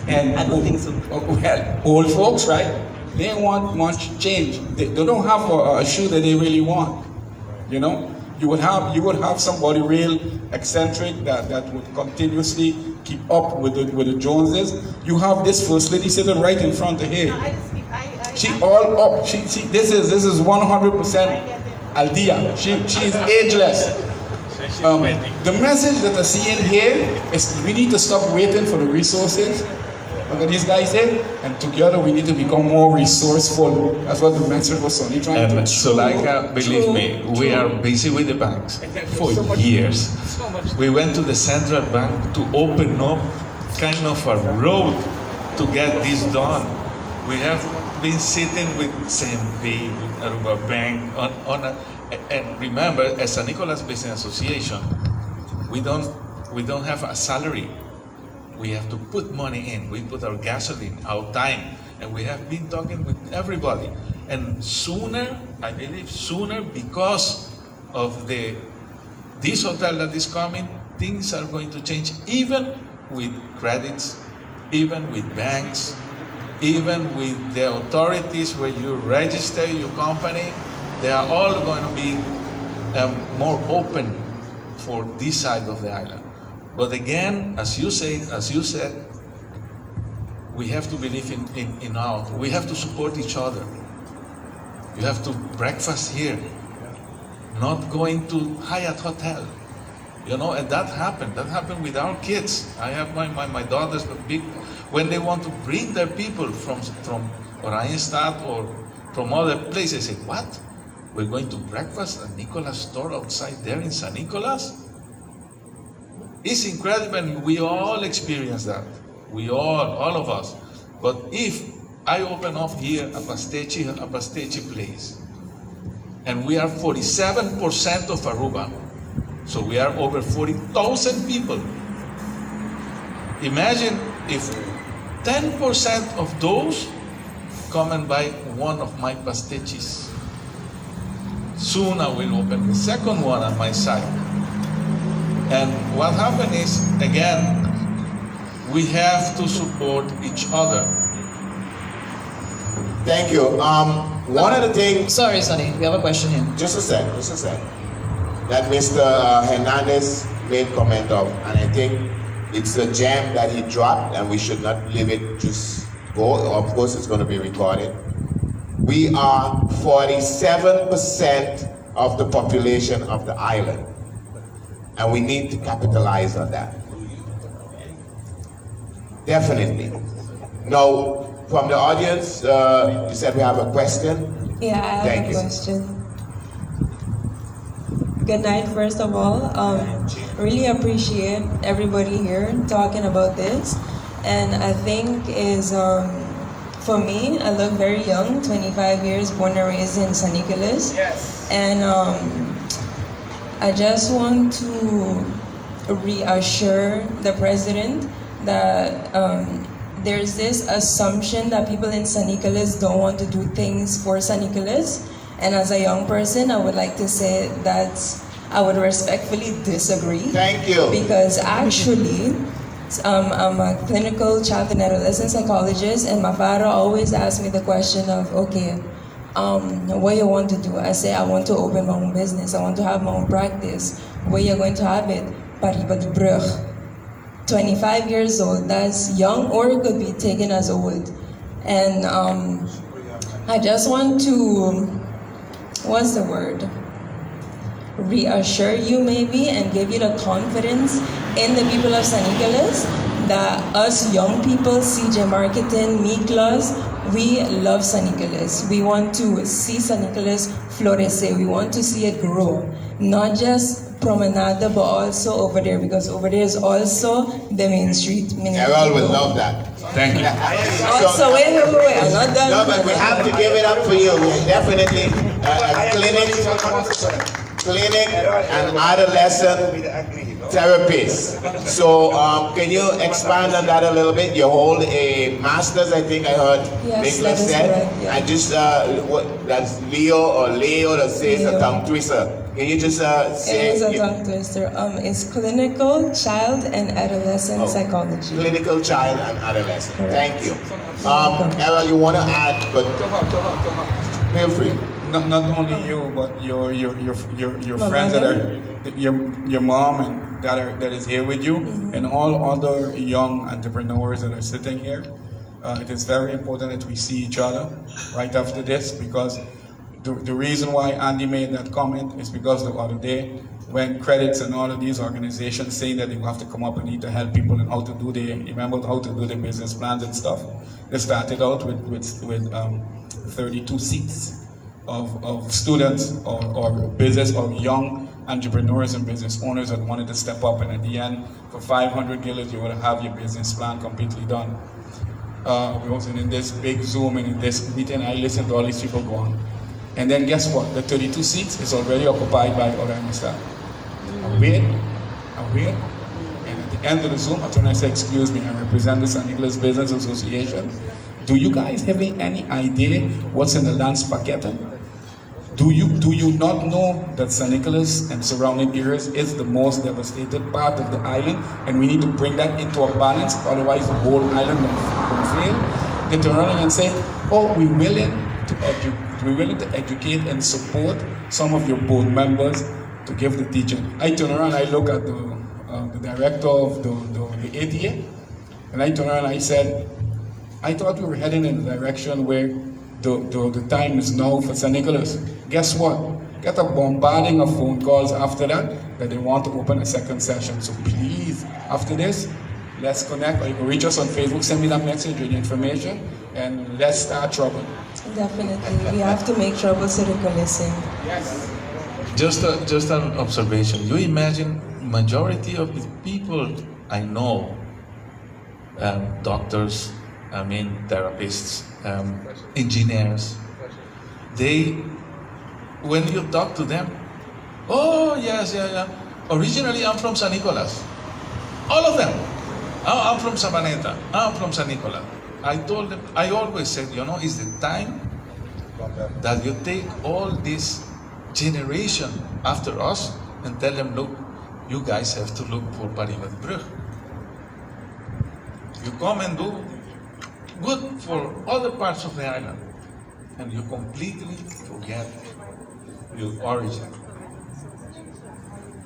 And I don't think so. Well, old folks, right? They want much change. They don't have a shoe that they really want. You would have somebody real eccentric that would continuously keep up with the Joneses. You have this first lady sitting right in front of here. She all up. This is 100% Aldea. She's ageless. The message that I see in here is we need to stop waiting for the resources. Look at these guys here, and together we need to become more resourceful. That's what the message was only trying to. So, believe me, we are busy with the banks for years. We went to the central bank to open up kind of a road to get this done. We have been sitting with SNBA, with Aruba Bank, and remember, as San Nicolas Business Association, we don't have a salary. We have to put money in. We put our gasoline, our time, and we have been talking with everybody. And sooner, I believe sooner, because of this hotel that is coming, things are going to change, even with credits, even with banks, even with the authorities where you register your company. They are all going to be more open for this side of the island. But again, as you said, we have to believe in our, we have to support each other. You have to breakfast here, not going to Hyatt Hotel. You know, and that happened with our kids. I have my daughters, big, when they want to bring their people from Oranjestad or from other places, they say, what? We're going to breakfast at Nicolas store outside there in San Nicolas? It's incredible, and we all experience that. We all of us. But if I open up here a pastechi place, and we are 47% of Aruba, so we are over 40,000 people. Imagine if 10% of those come and buy one of my pastechis. Soon I will open the second one on my side. And what happened is, again, we have to support each other. Thank you. One of the things... Sorry, Sonny, we have a question here. Just a sec. That Mr. Hernandez made comment of, and I think it's a gem that he dropped, and we should not leave it just go. Of course, it's going to be recorded. We are 47% of the population of the island, and we need to capitalize on that. Definitely. Now, from the audience, you said we have a question. Yeah, I have a question. Good night, first of all. Really appreciate everybody here talking about this. And I think is, for me, I look very young, 25 years, born and raised in San Nicolas. Yes. And I just want to reassure the president that there's this assumption that people in San Nicolas don't want to do things for San Nicolas. And as a young person, I would like to say that I would respectfully disagree. Thank you. Because actually, I'm a clinical child and adolescent psychologist, and my father always asked me the question of, okay, what you want to do? I say, I want to open my own business. I want to have my own practice. Where you're going to have it? Paribadbrug. 25 years old, that's young, or it could be taken as old. And I just want to, what's the word? Reassure you maybe and give you the confidence in the people of San Nicolas that us young people, CJ Marketing, Miklos, we love San Nicolas. We want to see San Nicolas flourish. We want to see it grow. Not just Promenade, but also over there, because over there is also the main street. Errol will love that. Thank you. Also, wait, I'm not done. No, but we have to give it up for you. We're definitely a clinic and adolescent therapist. So can you expand on that a little bit? You hold a master's, I think I heard Miklos said. Correct, yeah. And just, that's Leo that says a tongue twister. Can you just say? It is a tongue twister. It's clinical child and adolescent psychology. Clinical child and adolescent. Correct. Thank you. Errol, you want to add, but feel free. Not only you, but your friends that are your mom and that is here with you, and all other young entrepreneurs that are sitting here. It is very important that we see each other right after this, because the reason why Andy made that comment is because the other day when credits and all of these organizations saying that you have to come up and need to help people and how to do their business plans and stuff. They started out with 32 seats of students or business or young entrepreneurs and business owners that wanted to step up, and at the end, for 500 guilders, you would have your business plan completely done. We was in this big Zoom and in this meeting, I listened to all these people go on. And then guess what? The 32 seats is already occupied by other staff. I wait. And at the end of the Zoom, I turned and I said, excuse me, I represent the San Nicolas Business Association. Do you guys have any idea what's in the Lance Paqueta? Do you not know that San Nicolas and surrounding areas is the most devastated part of the island, and we need to bring that into a balance, otherwise the whole island will fail? They turn around and say, oh, we're willing to educate and support some of your board members to give the teaching. I turn around, I look at the director of the ATA, and I turn around and I said, I thought we were heading in the direction where the time is now for San Nicolas. Guess what? Get a bombarding of phone calls after that they want to open a second session. So please, after this, let's connect. Or you can reach us on Facebook, send me that message with the information, and let's start trouble. Definitely. We have to make trouble so they can listen. Yes. Just an observation. You imagine majority of the people I know, doctors, therapists, engineers, when you talk to them, oh yes, yeah. Originally I'm from San Nicolas. All of them. Oh, I'm from Sabaneta. I'm from San Nicolas. I told them, I always said, it's the time that you take all this generation after us and tell them, look, you guys have to look for Parimatbrug. You come and do good for other parts of the island, and you completely forget your origin.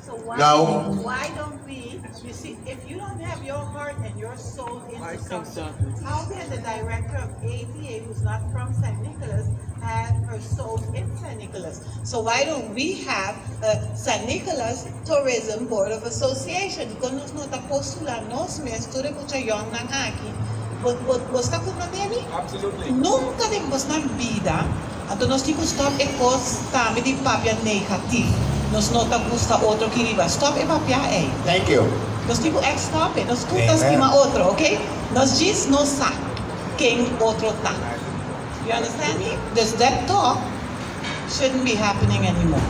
So why don't we, you see, if you don't have your heart and your soul into something, how can the director of ATA, who's not from San Nicolas, have her soul in San Nicolas? So why don't we have a San Nicolas Tourism Board of Association? Kung nos nota postula nos mes, tu repucha yon nang aki, bosta kumandemi? Absolutely. Nunca din bos ng vida, ato nos tipo stop e cos tami di papia negativ. Nos nota gusta otro kiriba. Stop e papia e. Thank you. Nos tipo stop e. Nos kutas kima otro, okay? Nos gis no sa. King otro ta. You understand me? This that talk shouldn't be happening anymore.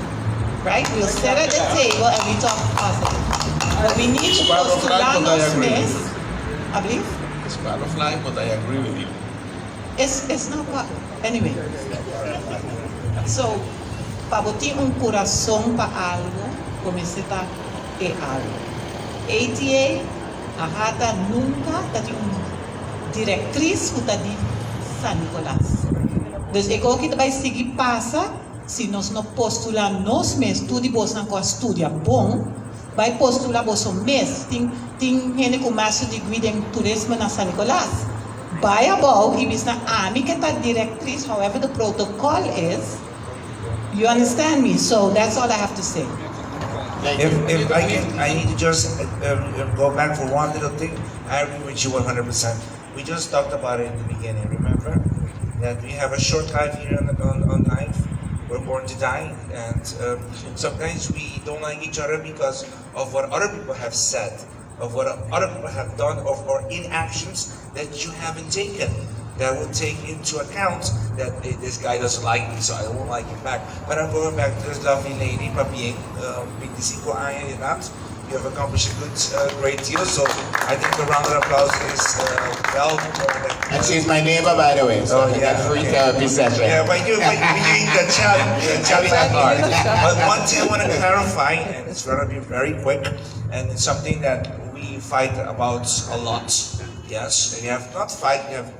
Right? We'll sit at the table and we talk positive. But we need to postular nos mes. I believe? It's part of life, but I agree with you. It's not part. Anyway. So, pabuti un corazón pa algo, comecita e algo. ATA, ahata nunca tati un directriz kuta di San Nicolas. Dus ego kita vai seguir passa, se nós não postular nós mesmos, tudo bos não estudia bom, vai postular bos mês, tem gente com master degree em turismo na San Nicolas. By above, he is not que tá directriz, however the protocol is. You understand me? So that's all I have to say. If I can, I need to just go back for one little thing. I agree with you 100%. We just talked about it in the beginning, remember? That we have a short life here on life. We're born to die, and sometimes we don't like each other because of what other people have said, of what other people have done, or inactions that you haven't taken. That will take into account that this guy doesn't like me, so I won't like him back. But I'm going back to this lovely lady, Papieng, 25 años de edad. You have accomplished a great deal, so I think the round of applause is well more than... And she's my neighbor, by the way, so free therapy session. Yeah, but you're doing the challenge part. But one thing I want to clarify, and it's going to be very quick, and it's something that we fight about a lot. Yes, we have not fight, we have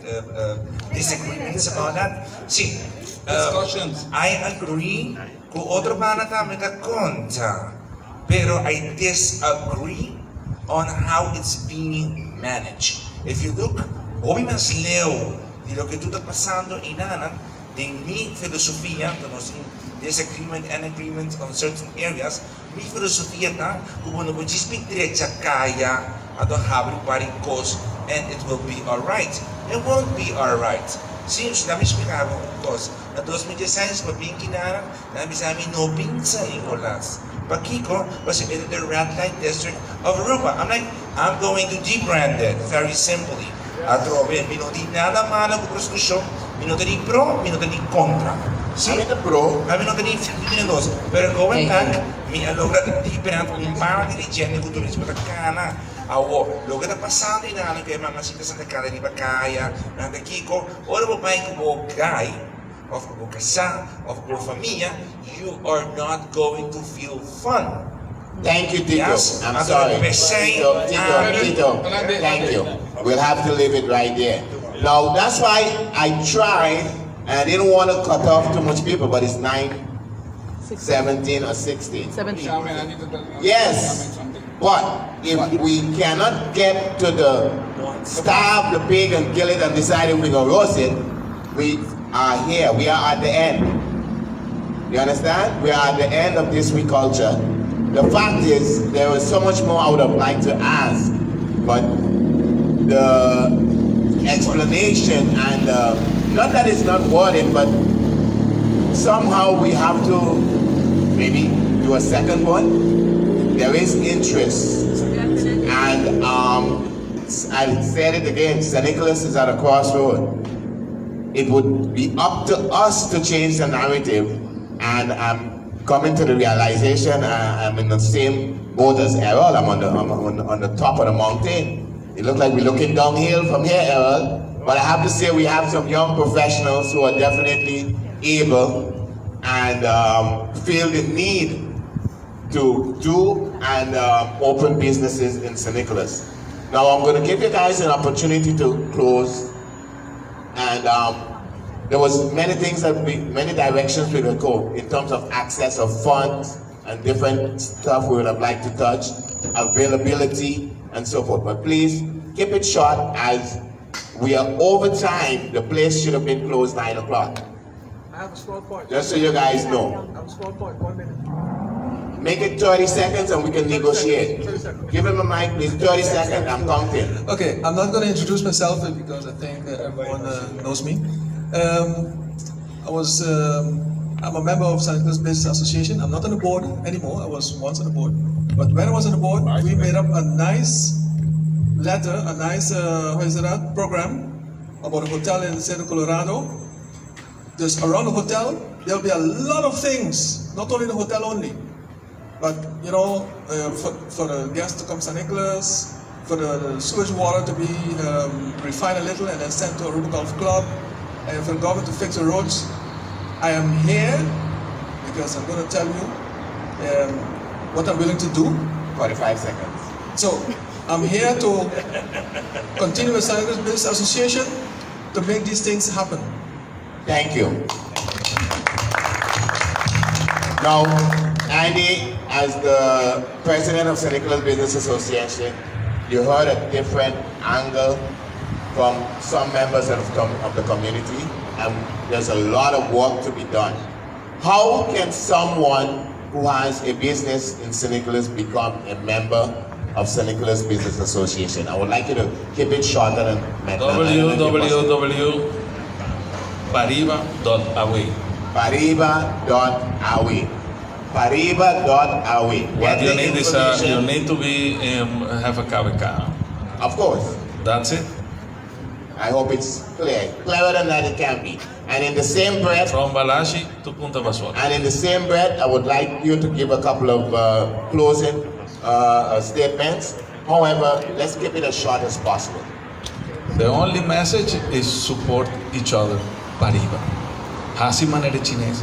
disagreements about that. See, Discussions. I agree kung otro banata may kakonta, pero I disagree on how it's being managed. If you look, hoy mas leo di lo que tú estás pasando inanan, de mi filosofía, tenemos disagreement and agreement on certain areas, mi filosofía ta, kung ano mo speak diretsa kaya, ato habring paring cause, and it will be alright. It won't be alright. Since namin speak habang cause, na 2016 mabing kinarang, namin sa amin nobing sa Nicolas. Pakiko was in the red light district of Aruba. I'm going to debrand it, very simply. At Robin, minoti na naman ang proskusyon, minoti ni pro, minoti ni contra. Sí, pro. Minoti ni dos. Pero going back, mi alogra different kung parang dirigente ng turismo na kana. Awo, logo na pasado na kay mamasita sa nakala ni Bakaya, na Kiko, ora mo pa yung guy, of your casa, of your familia, you are not going to feel fun. Thank you, Tito. Yes, I'm sorry. Tito, thank you. We'll have to leave it right there. Now, that's why I tried, and I didn't want to cut off too much people, but it's 9, 17 or 16. 17. Yes. But if we cannot get to the starve the pig and kill it and decide if we're going to roast it, we are here. We are at the end. You understand? We are at the end of this culture. The fact is, there is so much more I would have liked to ask, but the explanation and not that it's not worth it, but somehow we have to maybe do a second one. There is interest, and I said it again, San Nicolas is at a crossroad. It would be up to us to change the narrative, and I'm coming to the realization I'm in the same boat as Errol. I'm on the top of the mountain. It looks like we're looking downhill from here, Errol. But I have to say we have some young professionals who are definitely able and feel the need to do and open businesses in San Nicolas. Now I'm going to give you guys an opportunity to close, and there was many things many directions we could go in terms of access of funds and different stuff we would have liked to touch, availability and so forth. But please keep it short, as we are over time. The place should have been closed 9 o'clock. I have a small point. Just so you guys know. I have a small point, 1 minute. Make it 30 seconds and we can negotiate. Give him a mic, please. 30 seconds, I'm counting. Okay, I'm not going to introduce myself because I think everyone knows me. I'm a member of San Nicolas Business Association. I'm not on the board anymore. I was once on the board. But when I was on the board, we made up a nice letter, a nice program about a hotel in the state of Colorado. Just around the hotel, there'll be a lot of things, not only the hotel only, but for the guests to come to San Nicolas, for the sewage water to be refined a little and then sent to Aruba Golf Club, and for the government to fix the roads. I am here because I'm going to tell you what I'm willing to do. 45 seconds. So I'm here to continue with San Nicolas Business Association to make these things happen. Thank you. Now, Andy, as the president of San Nicolas Business Association, you heard a different angle from some members of the community, and there's a lot of work to be done. How can someone who has a business in San Nicolas become a member of San Nicolas Business Association? I would like you to keep it shorter than www.pariba.awe. Pariba.awe. Pariba.awe. What you need is you need to be have a KVK. Of course. That's it. I hope it's clear. Clearer than that it can be. And in the same breath, from Balashi to Punta Basura. And in the same breath, I would like you to give a couple of closing statements. However, let's keep it as short as possible. The only message is support each other. Pariba. Hasi manere chinês,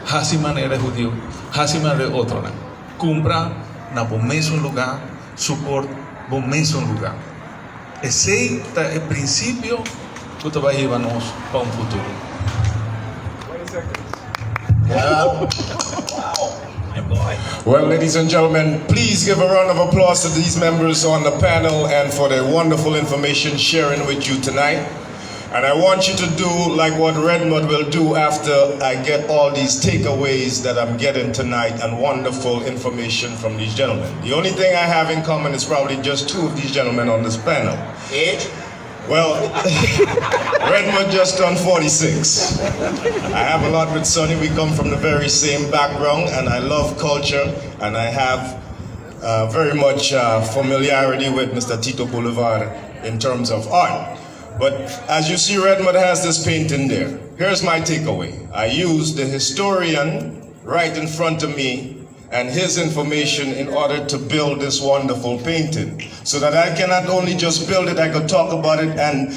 hasi manere judío, hasi manere outro na. Cumpra na bom mesmo lugar, support bom mesmo lugar. Esse é o princípio que vai levar-nos para futuro. Well, ladies and gentlemen, please give a round of applause to these members on the panel and for their wonderful information sharing with you tonight. And I want you to do like what Redmond will do after I get all these takeaways that I'm getting tonight and wonderful information from these gentlemen. The only thing I have in common is probably just two of these gentlemen on this panel. Age? Well, Redmond just turned 46. I have a lot with Sonny. We come from the very same background, and I love culture, and I have very much familiarity with Mr. Tito Bolivar in terms of art. But as you see, Redmond has this painting there. Here's my takeaway. I used the historian right in front of me and his information in order to build this wonderful painting, so that I can not only just build it, I could talk about it and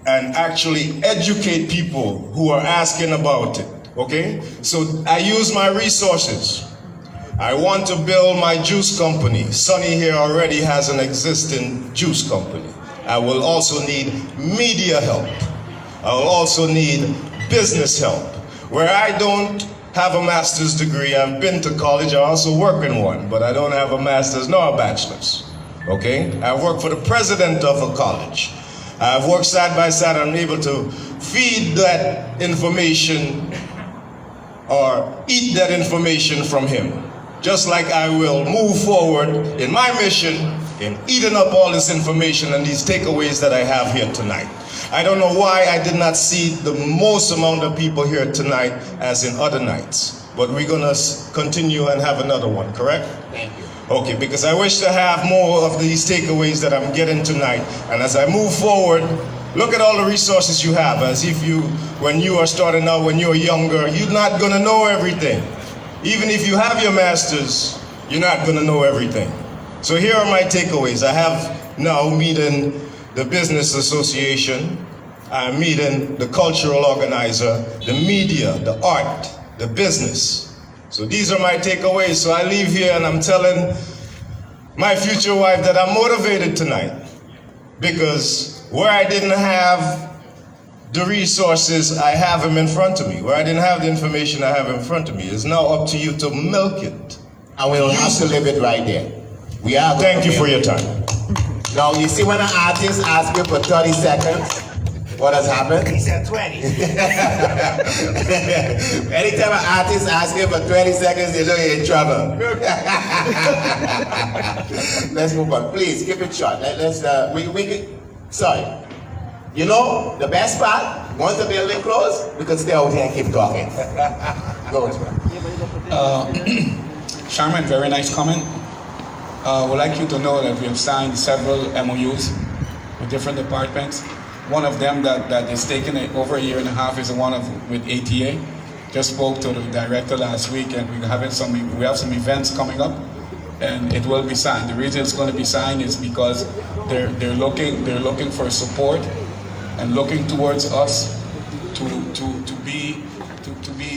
actually educate people who are asking about it, okay? So I use my resources. I want to build my juice company. Sonny here already has an existing juice company. I will also need media help. I will also need business help. Where I don't have a master's degree. I've been to college. I also work in one, but I don't have a master's nor a bachelor's. Okay? I've worked for the president of a college. I've worked side by side. I'm able to feed that information or eat that information from him. Just like I will move forward in my mission in eating up all this information and these takeaways that I have here tonight. I don't know why I did not see the most amount of people here tonight as in other nights, but we're gonna continue and have another one, correct? Thank you. Okay, because I wish to have more of these takeaways that I'm getting tonight. And as I move forward, look at all the resources you have, as if you, when you are starting out, when you're younger, you're not gonna know everything. Even if you have your master's, you're not gonna know everything. So here are my takeaways. I have now meeting the business association, I'm meeting the cultural organizer, the media, the art, the business. So these are my takeaways. So I leave here and I'm telling my future wife that I'm motivated tonight, because where I didn't have the resources, I have them in front of me. Where I didn't have the information, I have in front of me. It's now up to you to milk it. And we'll have to live it right there. We are. Thank you for your time. Now, you see when an artist asks you for 30 seconds, what has happened? He said 20. Anytime an artist asks you for 20 seconds, they know you're in trouble. Let's move on. Please, keep it short. Sorry. You know, the best part, once the building closed, we could stay out here and keep talking. Go on. Sharman, very nice comment. Would like you to know that we have signed several MOUs with different departments. One of them that is taking over a year and a half is the one with ATA. Just spoke to the director last week, and we have some events coming up, and it will be signed. The reason it's going to be signed is because they're looking for support and looking towards us to be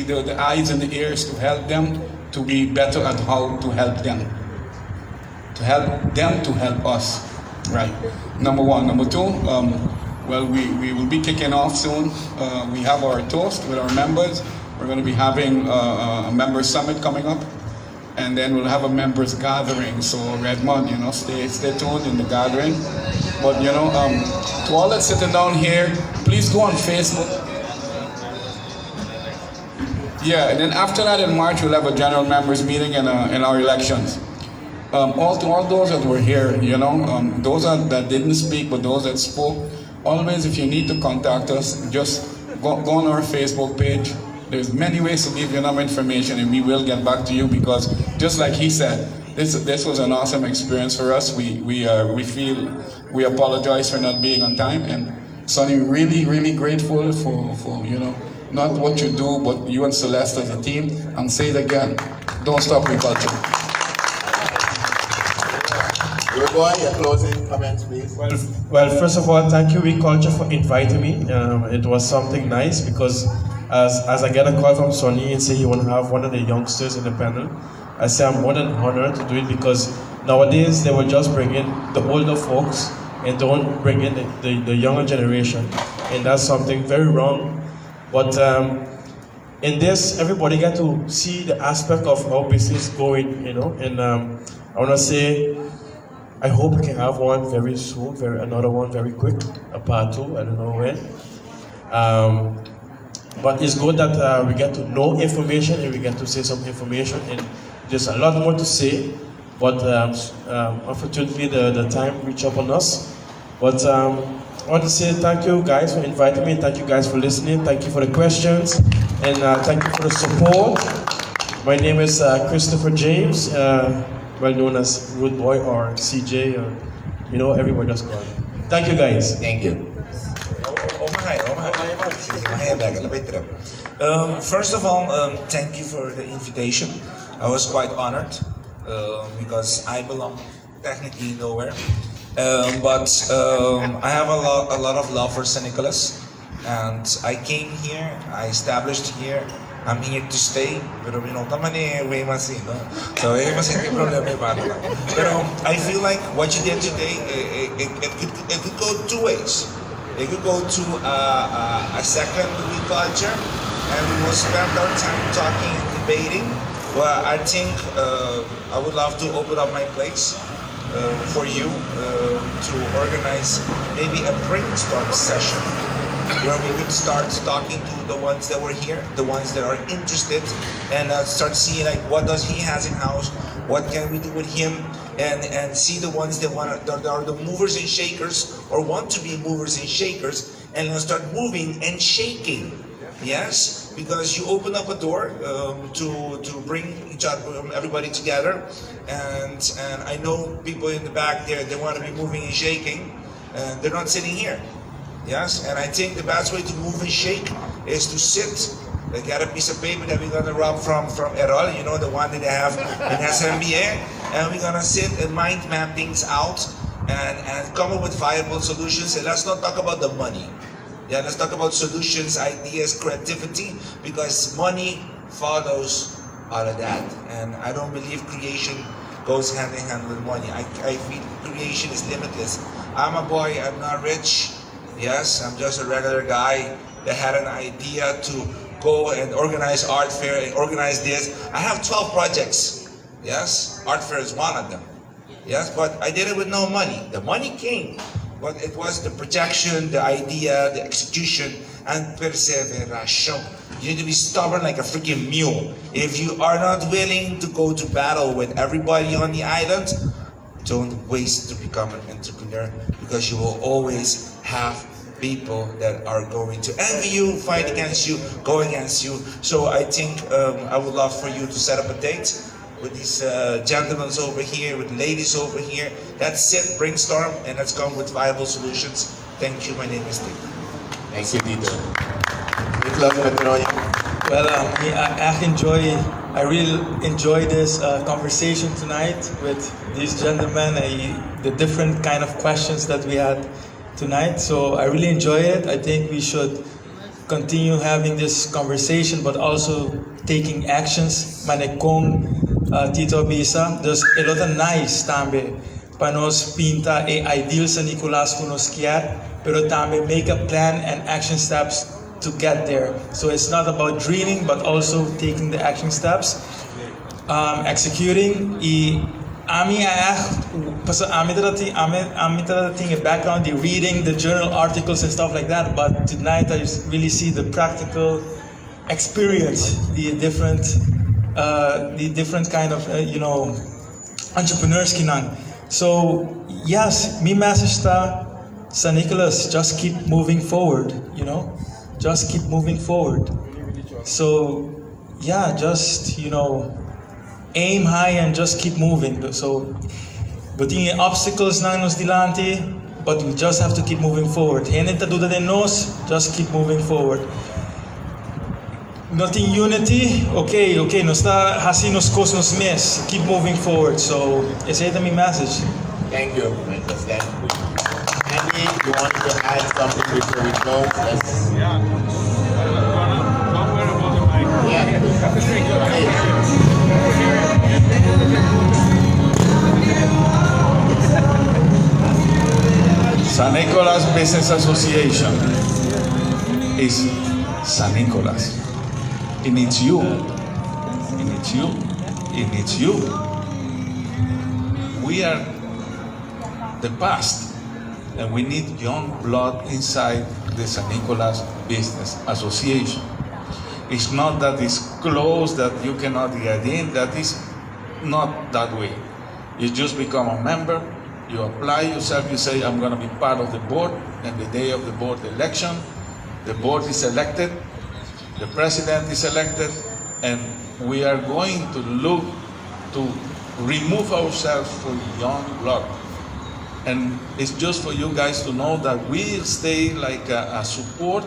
the eyes and the ears to help them to be better at how to help them. To help them to help us, right? Number one. Number two, well, we will be kicking off soon. We have our toast with our members. We're going to be having a member summit coming up, and then we'll have a members gathering. So Redmond, stay tuned in the gathering. But to all that's sitting down here, please go on Facebook. Yeah, and then after that in March we'll have a general members meeting and our elections. All those that were here, those that didn't speak, but those that spoke, always if you need to contact us, just go on our Facebook page. There's many ways to give you enough information, and we will get back to you, because just like he said, this was an awesome experience for us. We apologize for not being on time, and Sonny, really, really grateful for not what you do, but you and Celeste as a team. And say it again, don't stop your culture. Boy, your closing comments, please. Well, first of all, thank you, We Culture, for inviting me. It was something nice, because as I get a call from Sonny and say he want to have one of the youngsters in the panel, I say I'm more than honored to do it, because nowadays they will just bring in the older folks and don't bring in the younger generation, and that's something very wrong. But in this, everybody get to see the aspect of how business is going, and I want to say, I hope we can have one very soon, another one very quick, a part 2, I don't know when. But it's good that we get to know information and we get to say some information, and there's a lot more to say, but unfortunately the time reached up on us. But I want to say thank you guys for inviting me, thank you guys for listening, thank you for the questions, and thank you for the support. My name is Christopher James, well known as Rude Boy or CJ, or everybody just call me. Thank you guys. Thank you. First of all, thank you for the invitation. I was quite honored because I belong technically nowhere, but I have a lot of love for San Nicolas, and I came here, I established here. I'm here to stay, pero so pero I feel like what you did today, it could go two ways. It could go to a second We Culture, and we will spend our time talking debating. Well, I think I would love to open up my place for you to organize maybe a brainstorm session where we would start talking to the ones that were here, the ones that are interested, and start seeing like what does he has in house, what can we do with him, and see the ones that that are the movers and shakers or want to be movers and shakers, and start moving and shaking. Yes, because you open up a door to bring everybody together, and I know people in the back there, they want to be moving and shaking, and they're not sitting here. Yes, and I think the best way to move and shake is to sit. Get a piece of paper that we're gonna rub from Errol, you know, the one that they have in SNBA, and we're gonna sit and mind map things out and come up with viable solutions. And let's not talk about the money. Yeah, let's talk about solutions, ideas, creativity, because money follows all of that. And I don't believe creation goes hand in hand with money. I feel creation is limitless. I'm a boy, I'm not rich. Yes, I'm just a regular guy that had an idea to go and organize art fair and organize this. I have 12 projects. Yes, art fair is one of them. Yes, but I did it with no money. The money came, but it was the projection, the idea, the execution, and perseveration. You need to be stubborn like a freaking mule. If you are not willing to go to battle with everybody on the island, don't waste to become an entrepreneur, because you will always have people that are going to envy you, fight against you, go against you. So I think I would love for you to set up a date with these gentlemen over here, with ladies over here. Let's sit, brainstorm, and let's come with viable solutions. Thank you. My name is Tito. Thank you, Tito. Miklos Petronia. Well, I really enjoy this conversation tonight with these gentlemen, the different kind of questions that we had tonight. So I really enjoy it. I think we should continue having this conversation, but also taking actions. Manekong Tito Bisa, dus elota nice tambe. Panos pinta ideal San Nicolas kunos kiat, pero tambe make a plan and action steps to get there. So it's not about dreaming, but also taking the action steps, executing. Ami a background, the reading the journal articles and stuff like that. But tonight I just really see the practical experience, the different kind of entrepreneurs kinang. So yes, me message ta San Nicolas, just keep moving forward. Just keep moving forward. So yeah, just aim high and just keep moving. So, but the obstacles na nos dilante, but we just have to keep moving forward. Hindi ta duda din nos, just keep moving forward. Nothing unity, okay, nos ta hasi nos kos nos mes, keep moving forward. So, esa ita mi message. Thank you, Miklos. Andy, you want to add something before we close? San Nicolas Business Association is San Nicolas. It needs you. It needs you. It needs you. We are the past, and we need young blood inside the San Nicolas Business Association. It's not that it's closed, that you cannot get in. That is not that way. You just become a member. You apply yourself, you say, I'm going to be part of the board, and the day of the board election, the board is elected, the president is elected, and we are going to look to remove ourselves from young blood. And it's just for you guys to know that we stay like a support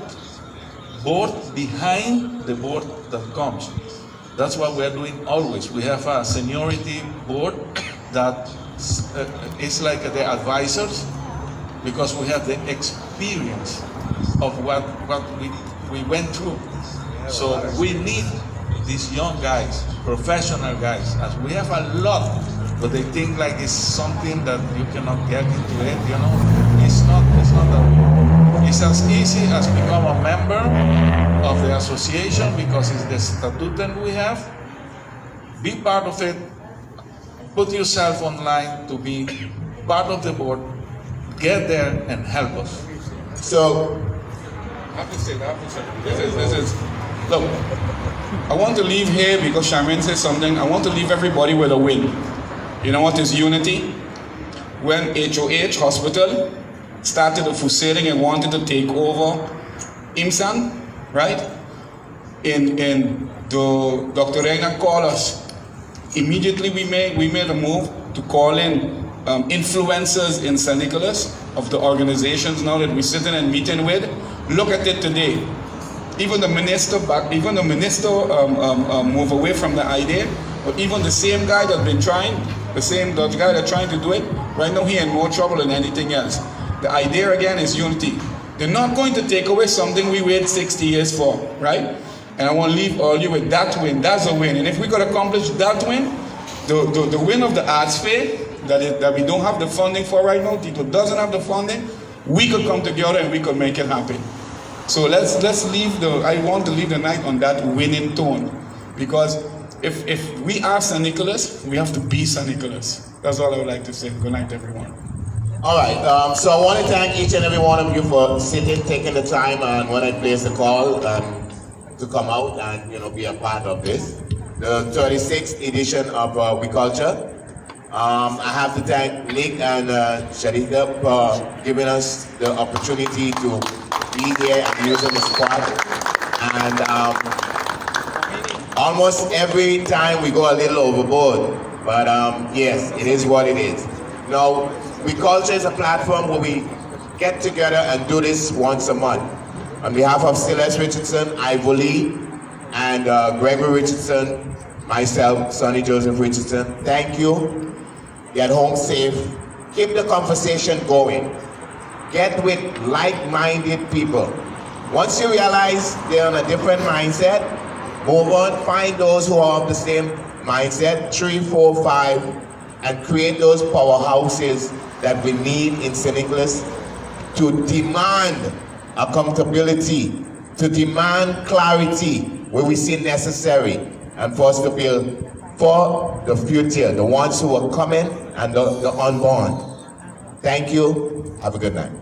board behind the board that comes. That's what we're doing always. We have a seniority board that it's like the advisors, because we have the experience of what we went through. So we need these young guys, professional guys, as we have a lot, but they think like it's something that you cannot get into it, It's not that way. It's as easy as become a member of the association, because it's the statute that we have, Be part of it. Put yourself online to be part of the board. Get there and help us. So, I have to say, this is, look, I want to leave here because Charmaine said something. I want to leave everybody with a win. You know what is unity? When HOH Hospital started the fusilling and wanted to take over IMSAN, right? Dr. Reina called us. Immediately we made a move to call in influencers in San Nicolas of the organizations now that we're sitting and meeting with. Look at it today. Even the minister move away from the idea, but even the same guy that's been trying, the guy that's trying to do it, right now he in more trouble than anything else. The idea again is unity. They're not going to take away something we waited 60 years for, right? And I want to leave all you with that win. That's a win. And if we could accomplish that win, the win of the arts fair, that we don't have the funding for right now, Tito doesn't have the funding, we could come together and we could make it happen. So let's leave I want to leave the night on that winning tone. Because if we are San Nicolas, we have to be San Nicolas. That's all I would like to say. Good night, everyone. all right, so I want to thank each and every one of you for sitting, taking the time, and when I place the call, to come out and be a part of this, the 36th edition of WeCulture. I have to thank Nick and Sharika for giving us the opportunity to be here and using the spot. And almost every time we go a little overboard, but yes, it is what it is. Now, WeCulture is a platform where we get together and do this once a month. On behalf of Silas Richardson, Ivor Lee, and Gregory Richardson, myself, Sonny Joseph Richardson, thank you. Get home safe. Keep the conversation going. Get with like-minded people. Once you realize they're on a different mindset, move on, find those who are of the same mindset, 3, 4, 5, and create those powerhouses that we need in San Nicolas to demand accountability, to demand clarity where we see necessary, and for us to build for the future, the ones who are coming and the unborn. Thank you. Have a good night.